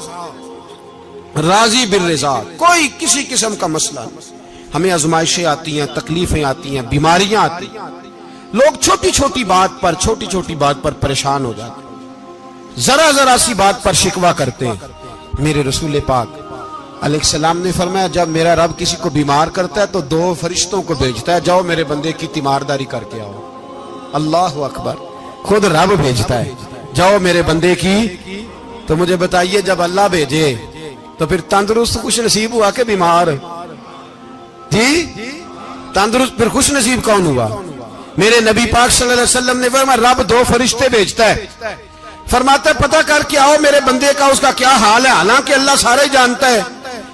راضی بالرضا، کوئی کسی قسم کا مسئلہ نہیں. ہمیں آزمائشیں آتی ہیں، تکلیفیں آتی ہیں، بیماریاں آتی ہیں، لوگ چھوٹی چھوٹی بات پر پریشان ہو جاتے ہیں، ذرا ذرا سی بات پر شکوہ کرتے ہیں. میرے رسول پاک علیہ السلام نے فرمایا جب میرا رب کسی کو بیمار کرتا ہے تو 2 فرشتوں کو بھیجتا ہے، جاؤ میرے بندے کی تیمارداری کر کے آؤ. اللہ اکبر، خود رب بھیجتا ہے، جاؤ میرے بندے کی. تو مجھے بتائیے جب اللہ بھیجے تو پھر تندرست خوش نصیب ہوا کہ بیمار؟ جی تندرست پھر خوش نصیب کون ہوا؟ میرے نبی پاک صلی اللہ علیہ وسلم نے فرمایا رب 2 فرشتے بھیجتا ہے، فرماتا ہے پتہ کر کے آؤ میرے بندے کا اس کا کیا حال ہے، حالانکہ اللہ سارے جانتا ہے.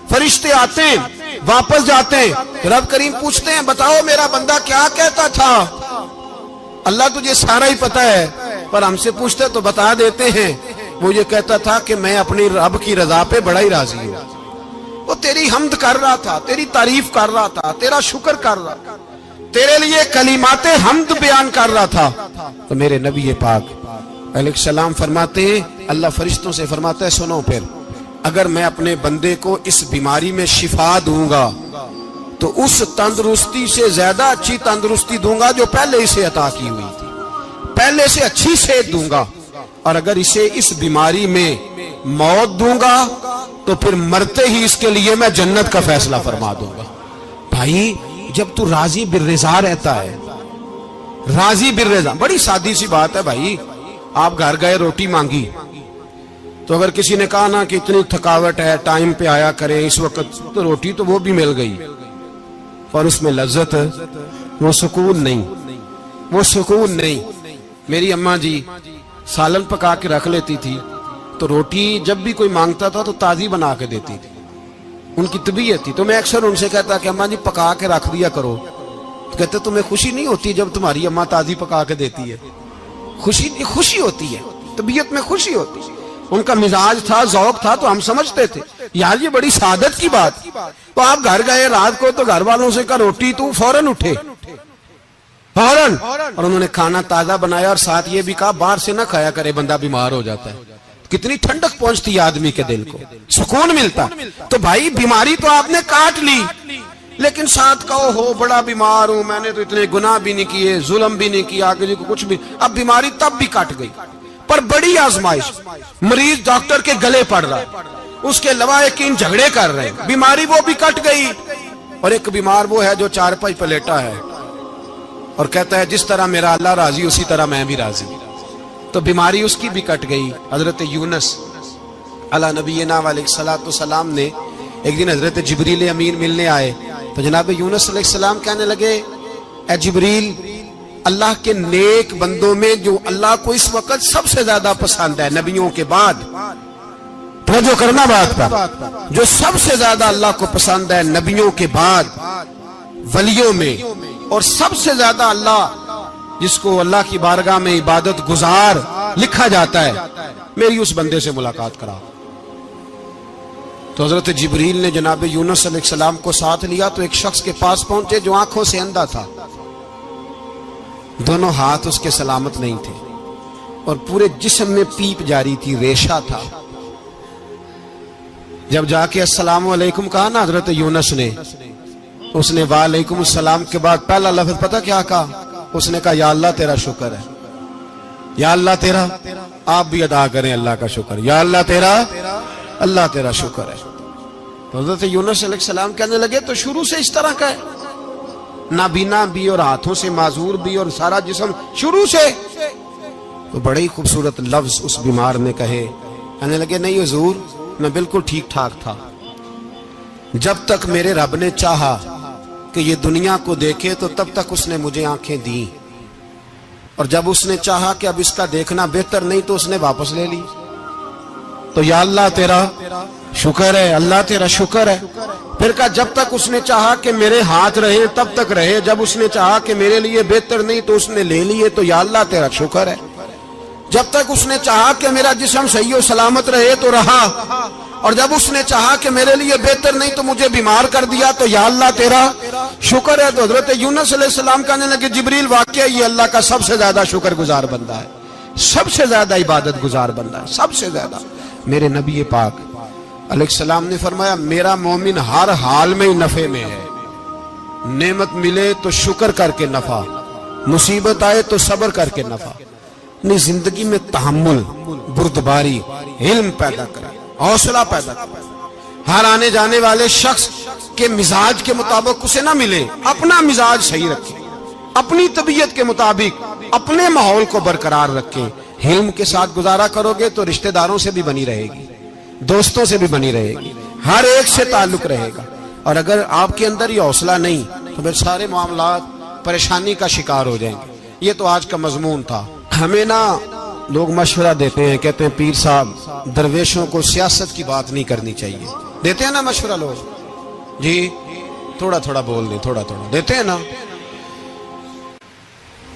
فرشتے آتے ہیں، واپس جاتے ہیں، رب کریم پوچھتے ہیں بتاؤ میرا بندہ کیا کہتا تھا؟ اللہ تجھے سارا ہی پتہ ہے، پر ہم سے پوچھتے تو بتا دیتے ہیں. وہ یہ کہتا تھا کہ میں اپنی رب کی رضا پہ بڑا ہی راضی ہوں. وہ تیری حمد کر رہا تھا، تیری تعریف کر رہا تھا، تیرا شکر کر رہا تھا، تیرے لیے کلمات حمد بیان کر رہا تھا. تو میرے نبی پاک علیہ السلام فرماتے ہیں، اللہ فرشتوں سے فرماتا ہے سنو پھر اگر میں اپنے بندے کو اس بیماری میں شفا دوں گا تو اس تندرستی سے زیادہ اچھی تندرستی دوں گا جو پہلے اسے عطا کی ہوئی تھی، پہلے سے اچھی صحت دوں گا. اور اگر اسے اس بیماری میں موت دوں گا تو پھر مرتے ہی اس کے لیے میں جنت کا فیصلہ فرما دوں گا. بھائی جب تو راضی بالرضا رہتا ہے، راضی بالرضا، بڑی سادی سی بات ہے. بھائی آپ گھر گئے روٹی مانگی تو اگر کسی نے کہا نا کہ اتنی تھکاوٹ ہے ٹائم پہ آیا کریں اس وقت، تو روٹی تو وہ بھی مل گئی اور اس میں لذت، وہ سکون نہیں، وہ سکون نہیں. میری اماں جی سالن پکا کے رکھ لیتی تھی تو روٹی جب بھی کوئی مانگتا تھا تو تازی بنا کے دیتی تھی، ان کی طبیعت تھی. تو میں اکثر ان سے کہتا کہ اماں جی پکا کے رکھ دیا کرو. تو کہتے تمہیں خوشی نہیں ہوتی جب تمہاری اماں تازی پکا کے دیتی ہے؟ خوشی ہوتی ہے، طبیعت میں خوشی ہوتی ہے. ان کا مزاج تھا، ذوق تھا، تو ہم سمجھتے تھے یار یہ بڑی سعادت کی بات. تو آپ گھر گئے رات کو تو گھر والوں سے کہا روٹی، تو فوراً اٹھے فوراً، اور انہوں نے کھانا تازہ بنایا اور ساتھ یہ بھی کہا باہر سے نہ کھایا کرے بندہ بیمار ہو جاتا ہے. کتنی ٹھنڈک پہنچتی ہے آدمی کے دل کو، سکون ملتا. تو بھائی بیماری تو آپ نے کاٹ لی، لیکن ساتھ کہو ہو بڑا بیمار ہوں، میں نے تو اتنے گناہ بھی نہیں کیے، ظلم بھی نہیں کیا، کسی کو کچھ بھی. اب بیماری تب بھی کٹ گئی، پر بڑی آزمائش، مریض ڈاکٹر کے گلے پڑ رہا ہے، اس کے لواحقین جھگڑے کر رہے ہیں، بیماری وہ بھی کٹ گئی. اور ایک بیمار وہ ہے جو چارپائی پہ لیٹا ہے اور کہتا ہے جس طرح میرا اللہ راضی اسی طرح میں بھی راضی. تو بیماری اس کی بھی کٹ گئی. حضرت یونس علی نبینا علیہ الصلوۃ والسلام نے ایک دن حضرت جبریل امین ملنے آئے تو جناب یونس علیہ السلام کہنے لگے اے جبریل اللہ کے نیک بندوں میں جو اللہ کو اس وقت سب سے زیادہ پسند ہے نبیوں کے بعد، توجہ کرنا بات پر، جو سب سے زیادہ اللہ کو پسند ہے نبیوں کے بعد ولیوں میں، اور سب سے زیادہ اللہ جس کو اللہ کی بارگاہ میں عبادت گزار لکھا جاتا ہے، میری اس بندے سے ملاقات کرا۔ تو حضرت جبریل نے جناب یونس علیہ السلام کو ساتھ لیا تو ایک شخص کے پاس پہنچے جو آنکھوں سے اندھا تھا، دونوں ہاتھ اس کے سلامت نہیں تھے اور پورے جسم میں پیپ جاری تھی، ریشہ تھا۔ جب جا کے السلام علیکم کہا نا حضرت یونس نے، اس نے وعلیکم السلام کے بعد پہلا لفظ پتہ کیا کہا؟ اس نے کہا یا اللہ تیرا شکر ہے، یا اللہ تیرا، آپ بھی ادا کریں اللہ کا شکر، یا اللہ تیرا، اللہ تیرا شکر ہے۔ تو حضرت یونس علیہ السلام کہنے لگے تو شروع سے اس طرح کا ہے، نابینا بھی اور ہاتھوں سے معذور بھی اور سارا جسم شروع سے؟ تو بڑے ہی خوبصورت لفظ اس بیمار نے کہے، کہنے لگے نہیں حضور میں بالکل ٹھیک ٹھاک تھا، جب تک میرے رب نے چاہا کہ یہ دنیا کو دیکھے تو تب تک اس نے مجھے آنکھیں دیں، اور جب اس نے چاہا کہ اب اس کا دیکھنا بہتر نہیں تو اس نے واپس لے لی۔ تو یا اللہ تیرا شکر ہے، اللہ تیرا شکر ہے۔ پھر کہا جب تک اس نے چاہا کہ میرے ہاتھ رہے تب تک رہے، جب اس نے چاہا کہ میرے لیے بہتر نہیں تو اس نے لے لیے، تو یا اللہ تیرا شکر ہے۔ جب تک اس نے چاہا کہ میرا جسم صحیح و سلامت رہے تو رہا، اور جب اس نے چاہا کہ میرے لیے بہتر نہیں تو مجھے بیمار کر دیا، تو یا اللہ تیرا شکر ہے۔ تو حضرت یونس علیہ السلام کہنے لگے جبریل واقعہ یہ اللہ کا سب سے زیادہ شکر گزار بندہ ہے، سب سے زیادہ عبادت گزار بندہ ہے، سب سے زیادہ۔ میرے نبی پاک علیہ السلام نے فرمایا میرا مومن ہر حال میں نفع میں ہے، نعمت ملے تو شکر کر کے نفع، مصیبت آئے تو صبر کر کے نفع، اپنی زندگی میں تحمل، بردباری، علم پیدا کرے، حوصلہ پیدا کرے۔ ہر آنے جانے والے شخص کے مزاج کے مطابق اسے نہ ملے، اپنا مزاج صحیح رکھے، اپنی طبیعت کے مطابق اپنے ماحول کو برقرار رکھے۔ علم کے ساتھ گزارا کرو گے تو رشتہ داروں سے بھی بنی رہے گی، دوستوں سے بھی بنی رہے گی، ہر ایک سے تعلق رہے گا۔ اور اگر آپ کے اندر یہ حوصلہ نہیں تو پھر سارے معاملات پریشانی کا شکار ہو جائیں گے۔ یہ تو آج کا مضمون تھا۔ ہمیں نا لوگ مشورہ دیتے ہیں، کہتے ہیں پیر صاحب درویشوں کو سیاست کی بات نہیں کرنی چاہیے، دیتے ہیں نا مشورہ لوگ، جی تھوڑا تھوڑا بول دیں، تھوڑا تھوڑا دیتے ہیں نا۔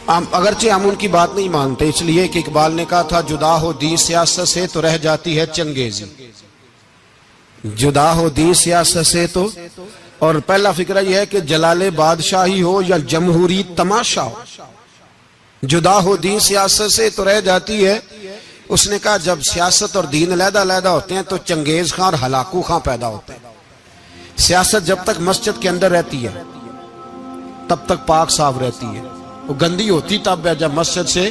اگرچہ ہم ان کی بات نہیں مانتے، اس لیے کہ اقبال نے کہا تھا جدا ہو دین سیاست سے تو رہ جاتی ہے چنگیزی، جدا ہو دین سیاست سے تو، اور پہلا فکرہ یہ ہے کہ جلال بادشاہی ہو یا جمہوری تماشا ہو، جدا ہو دین سیاست سے تو رہ جاتی ہے۔ اس نے کہا جب سیاست اور دین علیحدہ علیحدہ ہوتے ہیں تو چنگیز خان اور ہلاکو خان پیدا ہوتے ہیں۔ سیاست جب تک مسجد کے اندر رہتی ہے تب تک پاک صاف رہتی ہے، وہ گندی ہوتی تب ہے جب مسجد سے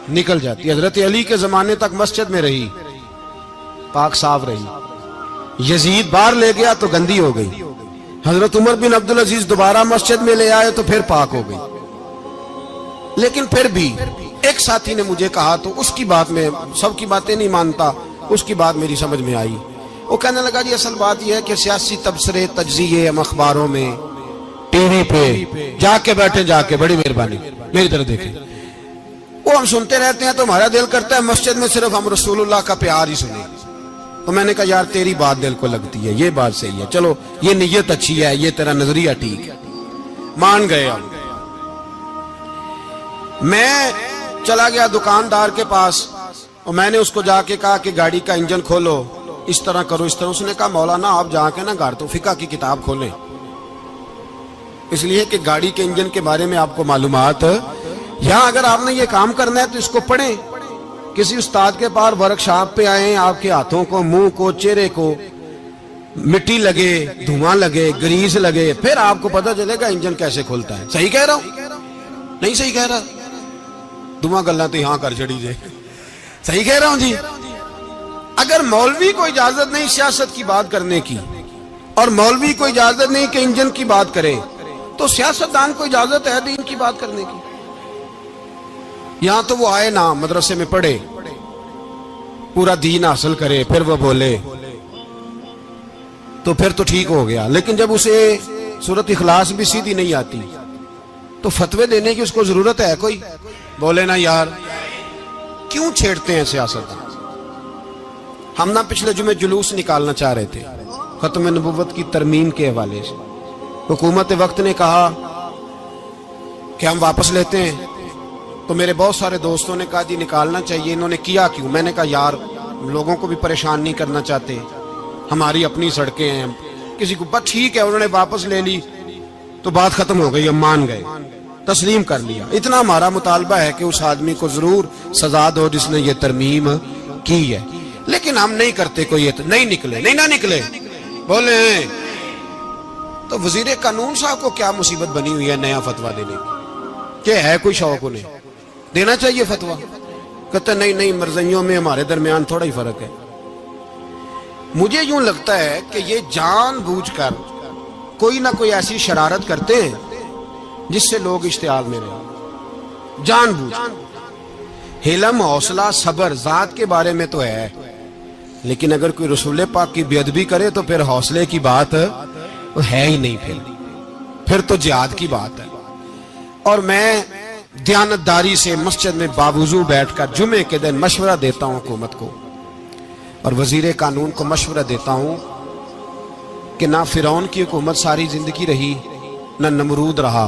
نکل جاتی ہے۔ حضرت علی کے زمانے تک مسجد میں رہی، پاک صاف رہی، یزید باہر لے گیا تو گندی ہو گئی، حضرت عمر بن عبدالعزیز دوبارہ مسجد میں لے آئے تو پھر پاک ہو گئی۔ لیکن پھر بھی ایک ساتھی نے مجھے کہا تو اس کی بات میں، سب کی باتیں نہیں مانتا، اس کی بات میری سمجھ میں آئی۔ وہ کہنے لگا جی اصل بات یہ ہے کہ سیاسی تبصرے تجزیے ہم اخباروں میں ٹی وی پہ جا کے بیٹھے، جا کے بڑی مہربانی میری طرف دیکھیں، وہ ہم سنتے رہتے ہیں تو ہمارا دل کرتا ہے مسجد میں صرف ہم رسول اللہ کا پیار ہی سنیں۔ تو میں نے کہا یار تیری بات دل کو لگتی ہے، یہ بات صحیح ہے، چلو یہ نیت اچھی ہے، یہ تیرا نظریہ ٹھیک ہے، مان گئے ہم۔ میں چلا گیا دکاندار کے پاس اور میں نے اس کو جا کے کہا کہ گاڑی کا انجن کھولو، اس طرح کرو، اس طرح۔ اس نے کہا مولانا آپ جا کے نا گاڑی تو فقہ کی کتاب کھولیں، اس لیے کہ گاڑی کے انجن کے بارے میں آپ کو معلومات، یہاں اگر آپ نے یہ کام کرنا ہے تو اس کو پڑھیں، کسی استاد کے پاس ورکشاپ پہ آئیں، آپ کے ہاتھوں کو، منہ کو، چہرے کو مٹی لگے، دھواں لگے، گریس لگے، پھر آپ کو پتہ چلے گا انجن کیسے کھلتا ہے۔ صحیح کہہ رہا ہوں نہیں صحیح کہہ رہا؟ دعا گلا تو یہاں کر چڑی جائے، صحیح کہہ رہا ہوں جی۔ اگر مولوی کو اجازت نہیں سیاست کی بات کرنے کی، اور مولوی کو اجازت نہیں کہ انجن کی بات کرے، تو سیاستدان کو اجازت ہے دین کی بات کرنے کی۔ یہاں تو وہ آئے نا مدرسے میں پڑھے، پورا دین حاصل کرے، پھر وہ بولے تو پھر تو ٹھیک ہو گیا، لیکن جب اسے سورت اخلاص بھی سیدھی نہیں آتی تو فتوے دینے کی اس کو ضرورت ہے کوئی؟ بولے نا یار، کیوں چھیڑتے ہیں سیاست؟ ہم نہ پچھلے جمعے جلوس نکالنا چاہ رہے تھے ختم نبوت کی ترمیم کے حوالے سے، حکومت وقت نے کہا کہ ہم واپس لیتے ہیں، تو میرے بہت سارے دوستوں نے کہا جی نکالنا چاہیے، انہوں نے کیا کیوں؟ میں نے کہا یار لوگوں کو بھی پریشان نہیں کرنا چاہتے، ہماری اپنی سڑکیں ہیں، کسی کو بس ٹھیک ہے، انہوں نے واپس لے لی تو بات ختم ہو گئی، ہم مان گئے، تسلیم کر لیا۔ اتنا ہمارا مطالبہ ہے کہ اس آدمی کو ضرور سزا دو جس نے یہ ترمیم کی ہے، لیکن ہم نہیں کرتے، کوئی نہیں نکلے، نہیں نہ نکلے بولے ہیں۔ تو وزیر قانون صاحب کو کیا مصیبت بنی ہوئی ہے نیا فتویٰ دینے کی؟ کہ ہے کوئی شوق انہیں دینا چاہیے فتویٰ؟ کہتے نہیں مرضیوں میں ہمارے درمیان تھوڑا ہی فرق ہے۔ مجھے یوں لگتا ہے کہ یہ جان بوجھ کر کوئی نہ کوئی ایسی شرارت کرتے ہیں جس سے لوگ اشتعال میں رہے، جان بوجھ۔ حلم، حوصلہ، صبر ذات کے بارے میں تو ہے، لیکن اگر کوئی رسول پاک کی بے ادبی کرے تو پھر حوصلے کی بات ہے ہی نہیں، پھر تو جہاد کی بات ہے۔ اور میں دیانتداری سے مسجد میں باوضو بیٹھ کر جمعے کے دن مشورہ دیتا ہوں حکومت کو اور وزیر قانون کو مشورہ دیتا ہوں کہ نہ فرعون کی حکومت ساری زندگی رہی، نہ نمرود رہا،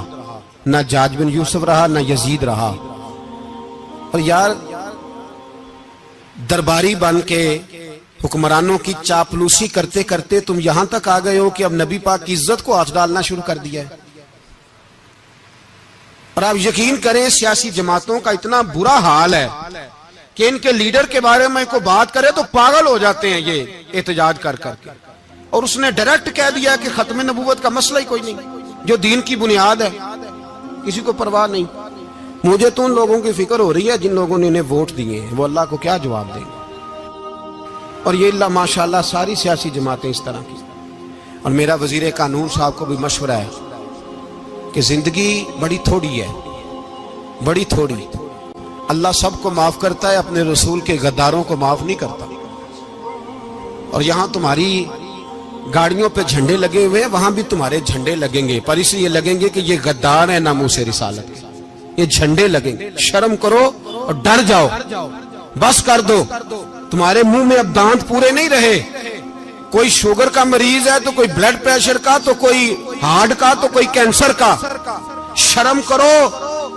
نہ جاج بن یوسف رہا، نہ یزید رہا، اور یار درباری بن کے حکمرانوں کی چاپلوسی کرتے کرتے تم یہاں تک آ گئے ہو کہ اب نبی پاک کی عزت کو ہاتھ ڈالنا شروع کر دیا ہے۔ اور آپ یقین کریں سیاسی جماعتوں کا اتنا برا حال ہے کہ ان کے لیڈر کے بارے میں کوئی بات کرے تو پاگل ہو جاتے ہیں یہ احتجاج کر کر کے، اور اس نے ڈائریکٹ کہہ دیا کہ ختم نبوت کا مسئلہ ہی کوئی نہیں، جو دین کی بنیاد ہے، کسی کو پرواہ نہیں۔ مجھے تو ان لوگوں کی فکر ہو رہی ہے جن لوگوں نے انہیں ووٹ دیے ہیں، وہ اللہ کو کیا جواب دیں گے۔ اور یہ اللہ ماشاءاللہ ساری سیاسی جماعتیں اس طرح کی۔ اور میرا وزیر قانون صاحب کو بھی مشورہ ہے کہ زندگی بڑی تھوڑی ہے، بڑی تھوڑی، اللہ سب کو معاف کرتا ہے، اپنے رسول کے غداروں کو معاف نہیں کرتا۔ اور یہاں تمہاری گاڑیوں پہ جھنڈے لگے ہوئے ہیں، وہاں بھی تمہارے جھنڈے لگیں گے، پر اس لیے لگیں گے کہ یہ غدار ہے ناموس رسالت کے، یہ جھنڈے لگیں گے۔ شرم کرو اور ڈر جاؤ، بس کر دو، تمہارے منہ میں اب دانت پورے نہیں رہے۔ کوئی شوگر کا مریض ہے تو کوئی بلڈ پریشر کا، تو کوئی ہارٹ کا، تو کوئی کینسر کا۔ شرم کرو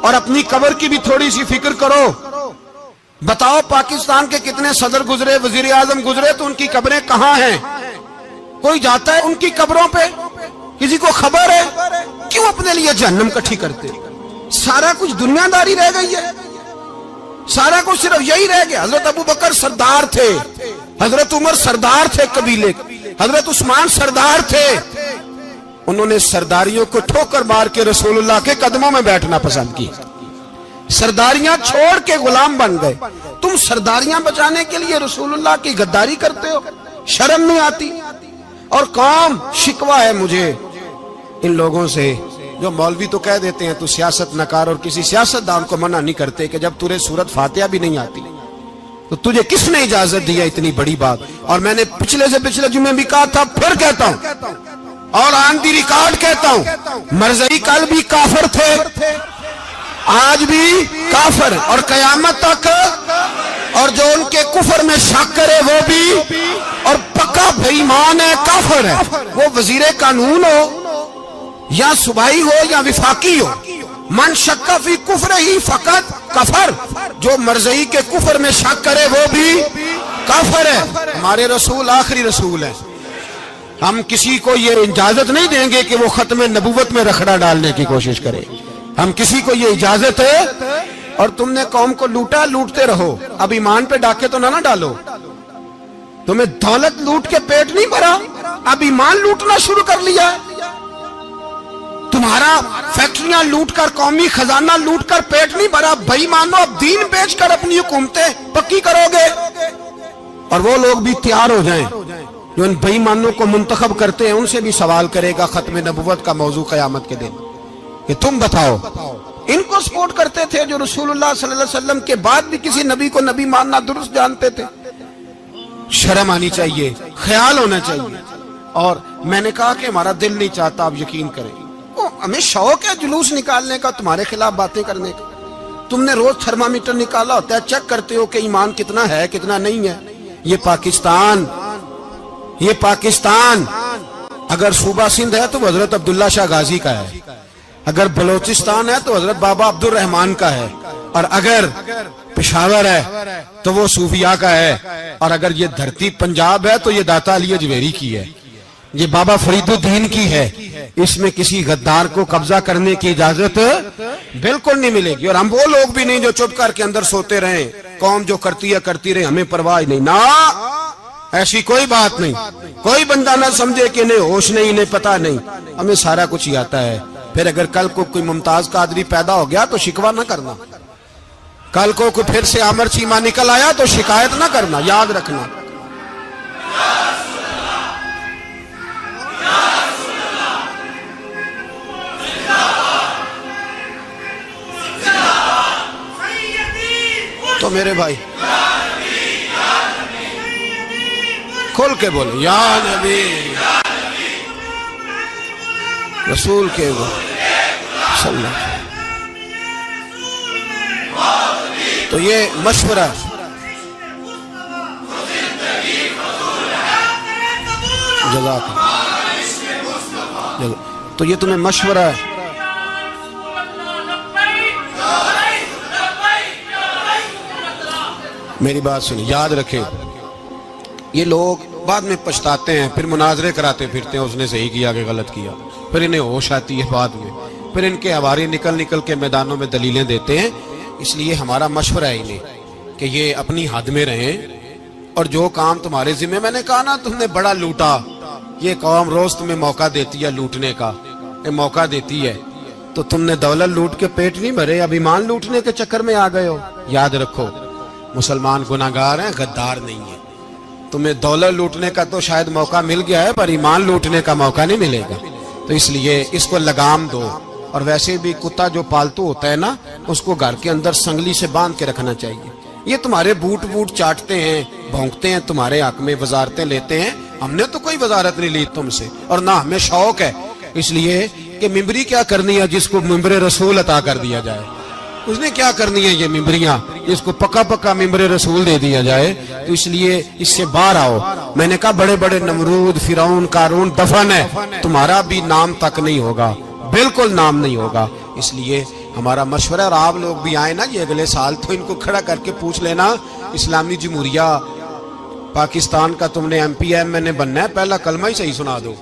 اور اپنی قبر کی بھی تھوڑی سی فکر کرو۔ بتاؤ پاکستان کے کتنے صدر گزرے، وزیر اعظم گزرے، تو ان کی قبریں کہاں ہیں؟ کوئی جاتا ہے ان کی قبروں پہ؟ کسی کو خبر ہے؟ کیوں اپنے لیے جہنم کٹھی کرتے؟ سارا کچھ دنیا داری رہ گئی ہے، سارا کچھ صرف یہی رہ گیا۔ حضرت ابو بکر سردار تھے، حضرت عمر سردار تھے قبیلے، حضرت عثمان سردار تھے، انہوں نے سرداریوں کو ٹھوکر مار کے رسول اللہ کے قدموں میں بیٹھنا پسند کی، سرداریاں چھوڑ کے غلام بن گئے۔ تم سرداریاں بچانے کے لیے رسول اللہ کی غداری کرتے ہو، شرم نہیں آتی؟ اور قوم شکوہ ہے مجھے ان لوگوں سے جو مولوی تو کہہ دیتے ہیں تو سیاست نکار، اور کسی سیاستدان کو منع نہیں کرتے کہ جب تجھے سورت فاتحہ بھی نہیں آتی تو تجھے کس نے اجازت دی ہے اتنی بڑی بات؟ اور میں نے پچھلے سے پچھلے جمعے بھی کہا تھا، پھر کہتا ہوں اور آن دی ریکارڈ کہتا ہوں، مرزائی کل بھی کافر تھے، آج بھی کافر، اور قیامت تک، اور جو ان کے کفر میں شک کرے وہ بھی، اور پکا بے ایمان ہے، کافر ہے، وہ وزیر قانون ہو یا صوبائی ہو یا وفاقی ہو۔ من شک فی کفر ہی فقط کفر، جو مرزائی کے کفر میں شک کرے وہ بھی کافر ہے۔ ہمارے رسول آخری رسول ہے، ہم کسی کو یہ اجازت نہیں دیں گے کہ وہ ختم نبوت میں رکھڑا ڈالنے کی کوشش کرے، ہم کسی کو یہ اجازت ہے۔ اور تم نے قوم کو لوٹا، لوٹتے رہو، اب ایمان پہ ڈاکے تو نہ ڈالو۔ تمہیں دولت لوٹ کے پیٹ نہیں بھرا، اب ایمان لوٹنا شروع کر لیا ہے۔ تمہارا فیکٹریاں لوٹ کر، قومی خزانہ لوٹ کر پیٹ نہیں بھرا، بھائی مانو اب دین بیچ کر اپنی حکومتیں پکی کرو گے۔ اور وہ لوگ بھی تیار ہو جائیں جو ان بھائی مانوں کو منتخب کرتے ہیں، ان سے بھی سوال کرے گا ختم نبوت کا موضوع قیامت کے دن کہ تم بتاؤ، ان کو سپورٹ کرتے تھے جو رسول اللہ صلی اللہ علیہ وسلم کے بعد بھی کسی نبی کو نبی ماننا درست جانتے تھے؟ شرم آنی چاہیے، خیال ہونا چاہیے۔ اور میں نے کہا کہ ہمارا دل نہیں چاہتا آپ یقین کریں. ہمیں شوق ہے جلوس نکالنے کا، تمہارے خلاف باتیں کرنے کا. تم نے روز تھرمامیٹر نکالا ہوتا ہے، چیک کرتے ہو کہ ایمان کتنا ہے کتنا نہیں ہے. یہ پاکستان اگر صوبہ سندھ ہے تو حضرت عبداللہ شاہ غازی کا ہے، اگر بلوچستان ہے تو حضرت بابا عبد الرحمان کا ہے، اور اگر پشاور ہے تو وہ صوفیاء کا ہے، اور اگر یہ دھرتی پنجاب ہے تو یہ داتا علی اجویری کی ہے، یہ بابا فرید الدین کی ہے. اس میں کسی غدار کو قبضہ کرنے کی اجازت بالکل نہیں ملے گی. اور ہم وہ لوگ بھی نہیں جو چپ کر کے اندر سوتے رہیں، قوم جو کرتی ہے کرتی رہے، ہمیں پرواہ نہیں. نا، ایسی کوئی بات نہیں. کوئی بندہ نہ سمجھے کہ انہیں ہوش نہیں، انہیں پتہ نہیں، ہمیں سارا کچھ ہی آتا ہے. پھر اگر کل کو کوئی ممتاز قادری پیدا ہو گیا تو شکوہ نہ کرنا، کل کو کوئی پھر سے عامر چیمہ نکل آیا تو شکایت نہ کرنا، یاد رکھنا. تو میرے بھائی کھول کے بولے یا نبی رسول کے صلی اللہ. تو یہ مشورہ جزاک اللہ. تو یہ تمہیں مشورہ ہے. میری بات سنیں، یاد رکھیں، یہ لوگ بعد میں پچھتاتے ہیں، پھر مناظرے کراتے پھرتے ہیں، اس نے صحیح کیا کہ غلط کیا، پھر انہیں ہوش آتی ہے بعد میں، پھر ان کے حواری نکل کے میدانوں میں دلیلیں دیتے ہیں. اس لیے ہمارا مشورہ ہے انہیں کہ یہ اپنی حد میں رہیں، اور جو کام تمہارے ذمہ، میں نے کہا نا تم نے بڑا لوٹا، یہ قوم روز تمہیں موقع دیتی ہے لوٹنے کا، یہ موقع دیتی ہے، تو تم نے دولت لوٹ کے پیٹ نہیں بھرے، اب ایمان لوٹنے کے چکر میں آ گئے ہو. یاد رکھو، مسلمان گناہگار ہیں، غدار نہیں ہیں. تمہیں دولت لوٹنے کا تو شاید موقع مل گیا ہے، پر ایمان لوٹنے کا موقع نہیں ملے گا. تو اس لیے اس کو لگام دو. اور ویسے بھی کتا جو پالتو ہوتا ہے نا، اس کو گھر کے اندر سنگلی سے باندھ کے رکھنا چاہیے. یہ تمہارے بوٹ چاٹتے ہیں، بھونکتے ہیں تمہارے حق میں، وزارتیں لیتے ہیں. ہم نے تو کوئی وزارت نہیں لی تم سے، اور نہ ہمیں شوق ہے. اس لیے کہ ممبری کیا کرنی ہے جس کو ممبر رسول عطا کر دیا جائے، اس نے کیا کرنی ہے یہ ممبریاں جس کو پکا ممبر رسول دے دیا جائے. تو اس لیے اس سے باہر آؤ. میں نے کہا بڑے بڑے نمرود، فرعون، قارون دفن ہے، تمہارا بھی نام تک نہیں ہوگا، بالکل نام نہیں ہوگا. اس لیے ہمارا مشورہ، اور آپ لوگ بھی آئے نا یہ اگلے سال، تو ان کو کھڑا کر کے پوچھ لینا، اسلامی جمہوریہ پاکستان کا تم نے MPM میں نے بننا ہے، پہلا کلمہ ہی صحیح سنا دو.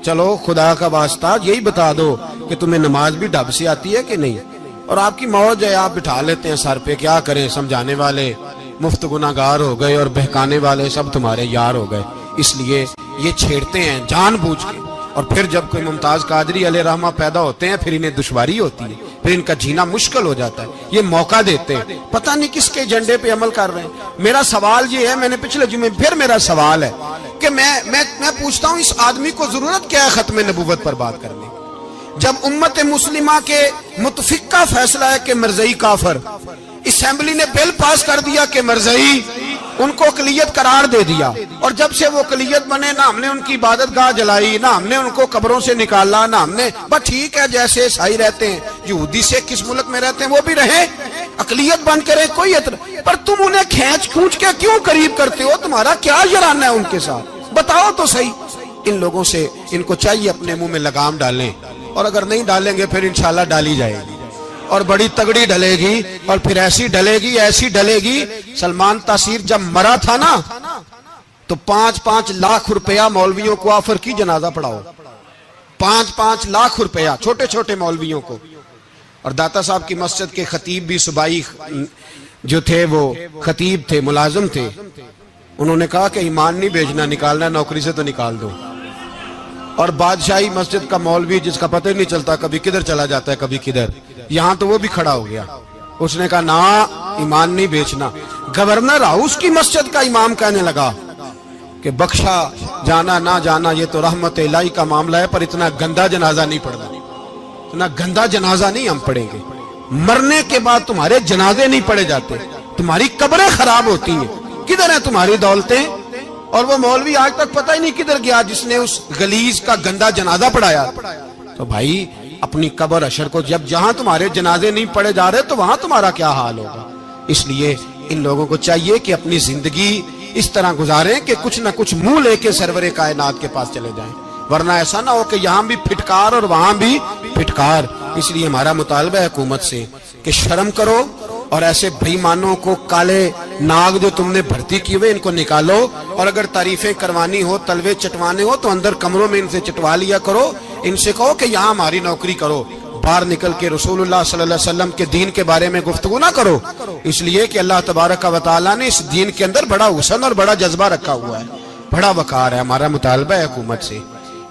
چلو خدا کا واسطہ یہی بتا دو کہ تمہیں نماز بھی ڈھب سے آتی ہے کہ نہیں. اور آپ کی موج ہے، آپ بٹھا لیتے ہیں سر پہ، کیا کریں، سمجھانے والے مفت گناہگار ہو گئے اور بہکانے والے سب تمہارے یار ہو گئے. اس لیے یہ چھیڑتے ہیں جان بوجھ کے. اور پھر جب کوئی ممتاز قادری علیہ رحمہ پیدا ہوتے ہیں، پھر انہیں دشواری ہوتی ہے، پھر ان کا جینا مشکل ہو جاتا ہے. یہ موقع دیتے ہیں، پتہ نہیں کس کے ایجنڈے پہ عمل کر رہے ہیں. میرا سوال یہ ہے، میں نے پچھلے جمعے پھر میرا سوال ہے کہ میں پوچھتا ہوں، اس آدمی کو ضرورت کیا ہے ختم نبوت پر بات کرنے؟ جب امت مسلمہ کے متفق کا فیصلہ ہے کہ مرزائی کافر، اسمبلی نے بل پاس کر دیا کہ مرزائی، ان کو اقلیت قرار دے دیا، اور جب سے وہ اقلیت بنے، نہ ہم نے ان کی عبادت گاہ جلائی، نہ ہم نے ان کو قبروں سے نکالا، نہ ہم نے، بس ٹھیک ہے جیسے عیسائی رہتے ہیں، یہودی سے کس ملک میں رہتے ہیں وہ بھی رہیں، اقلیت بن کے رہے، کوئی اعتراض. پر تم انہیں کھینچ کے کیوں قریب کرتے ہو؟ تمہارا کیا جرانہ ہے ان کے ساتھ؟ بتاؤ تو صحیح. ان لوگوں سے ان کو چاہیے اپنے منہ میں لگام ڈالیں، اور اگر نہیں ڈالیں گے پھر انشاءاللہ ڈالی جائے گی، اور بڑی تگڑی ڈلے گی، اور پھر ایسی ڈلے گی. سلمان تاثیر جب مرا تھا نا تو 5-5 لاکھ روپیہ مولویوں کو آفر کی جنازہ پڑھاؤ. 5-5 لاکھ روپیہ چھوٹے چھوٹے مولویوں کو. اور داتا صاحب کی مسجد کے خطیب بھی صوبائی جو تھے، وہ خطیب تھے، ملازم تھے، انہوں نے کہا کہ ایمان نہیں بیچنا، نکالنا نوکری سے تو نکال دو. اور بادشاہی مسجد کا مولوی جس کا پتہ نہیں چلتا، کبھی کدھر چلا جاتا ہے کبھی کدھر، یہاں تو وہ بھی کھڑا ہو گیا. اس نے کہا نا، ایمان نہیں بیچنا. گورنر ہاؤس کی مسجد کا امام کہنے لگا کہ بخشا جانا نہ جانا یہ تو رحمت الہی کا معاملہ ہے، پر اتنا گندا جنازہ نہیں پڑھنا، اتنا گندا جنازہ نہیں ہم پڑھیں گے. مرنے کے بعد تمہارے جنازے نہیں پڑھے جاتے، تمہاری قبریں خراب ہوتی ہیں. کدھر ہیں تمہاری دولتیں؟ اور وہ مولوی آج تک پتہ ہی نہیں کدھر گیا جس نے اس غلیظ کا گندا جنازہ پڑھایا. تو بھائی اپنی قبر حشر کو جب جہاں تمہارے جنازے نہیں پڑھے جا رہے تو وہاں تمہارا کیا حال ہوگا. اس لیے ان لوگوں کو چاہیے کہ اپنی زندگی اس طرح گزاریں کہ کچھ نہ کچھ منہ لے کے سرور کائنات کے پاس چلے جائیں، ورنہ ایسا نہ ہو کہ یہاں بھی پھٹکار اور وہاں بھی پھٹکار. اس لیے ہمارا مطالبہ ہے حکومت سے کہ شرم کرو اور ایسے بےایمانوں کو کالے ناگ جو تم نے بھرتی کیے ہوئے ان کو نکالو، اور اگر تعریفیں کروانی ہو تلوے چٹوانے ہو تو اندر کمروں میں ان سے چٹوا لیا کرو. ان سے کہو کہ یہاں ہماری نوکری کرو، باہر نکل کے رسول اللہ صلی اللہ علیہ وسلم کے دین کے بارے میں گفتگو نہ کرو. اس لیے کہ اللہ تبارک و تعالیٰ نے اس دین کے اندر بڑا حسن اور بڑا جذبہ رکھا ہوا ہے، بڑا وقار ہے. ہمارا مطالبہ ہے حکومت سے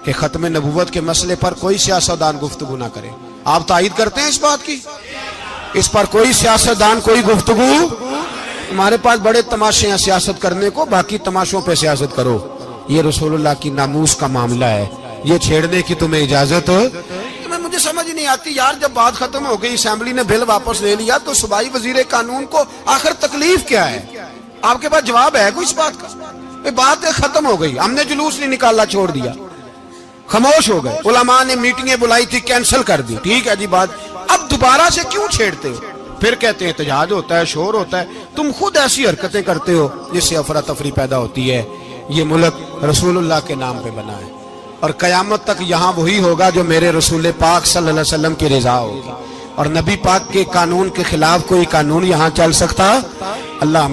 کہ ختم نبوت کے مسئلے پر کوئی سیاستدان گفتگو نہ کرے. آپ تائید کرتے ہیں اس بات کی؟ اس پر کوئی سیاستدان کوئی گفتگو. ہمارے پاس بڑے تماشے ہیں سیاست کرنے کو، باقی تماشوں پہ سیاست کرو. یہ رسول اللہ کی ناموس کا معاملہ ہے، یہ چھیڑنے کی تمہیں اجازت ہو؟ مجھے سمجھ نہیں آتی یار، جب بات ختم ہو گئی اسمبلی نے بل واپس لے لیا تو صوبائی وزیر قانون کو آخر تکلیف کیا ہے؟ آپ کے پاس جواب ہے کوئی اس بات کا؟ بات ختم ہو گئی، ہم نے جلوس نہیں نکالنا چھوڑ دیا، خاموش ہو گئے. علماء نے میٹنگیں بلائی تھی کینسل کر دی، ٹھیک ہے جی بات. اب دوبارہ سے کیوں چھیڑتے ہو؟ پھر کہتے ہیں احتجاج ہوتا ہے، شور ہوتا ہے. تم خود ایسی حرکتیں کرتے ہو جس سے افراتفری پیدا ہوتی ہے. یہ ملک رسول اللہ کے نام پہ بنا ہے اور قیامت تک یہاں وہی ہوگا جو میرے رسول پاک صلی اللہ علیہ وسلم کی رضا ہوگی، اور نبی پاک کے قانون کے خلاف کوئی قانون یہاں چل سکتا؟ اللہ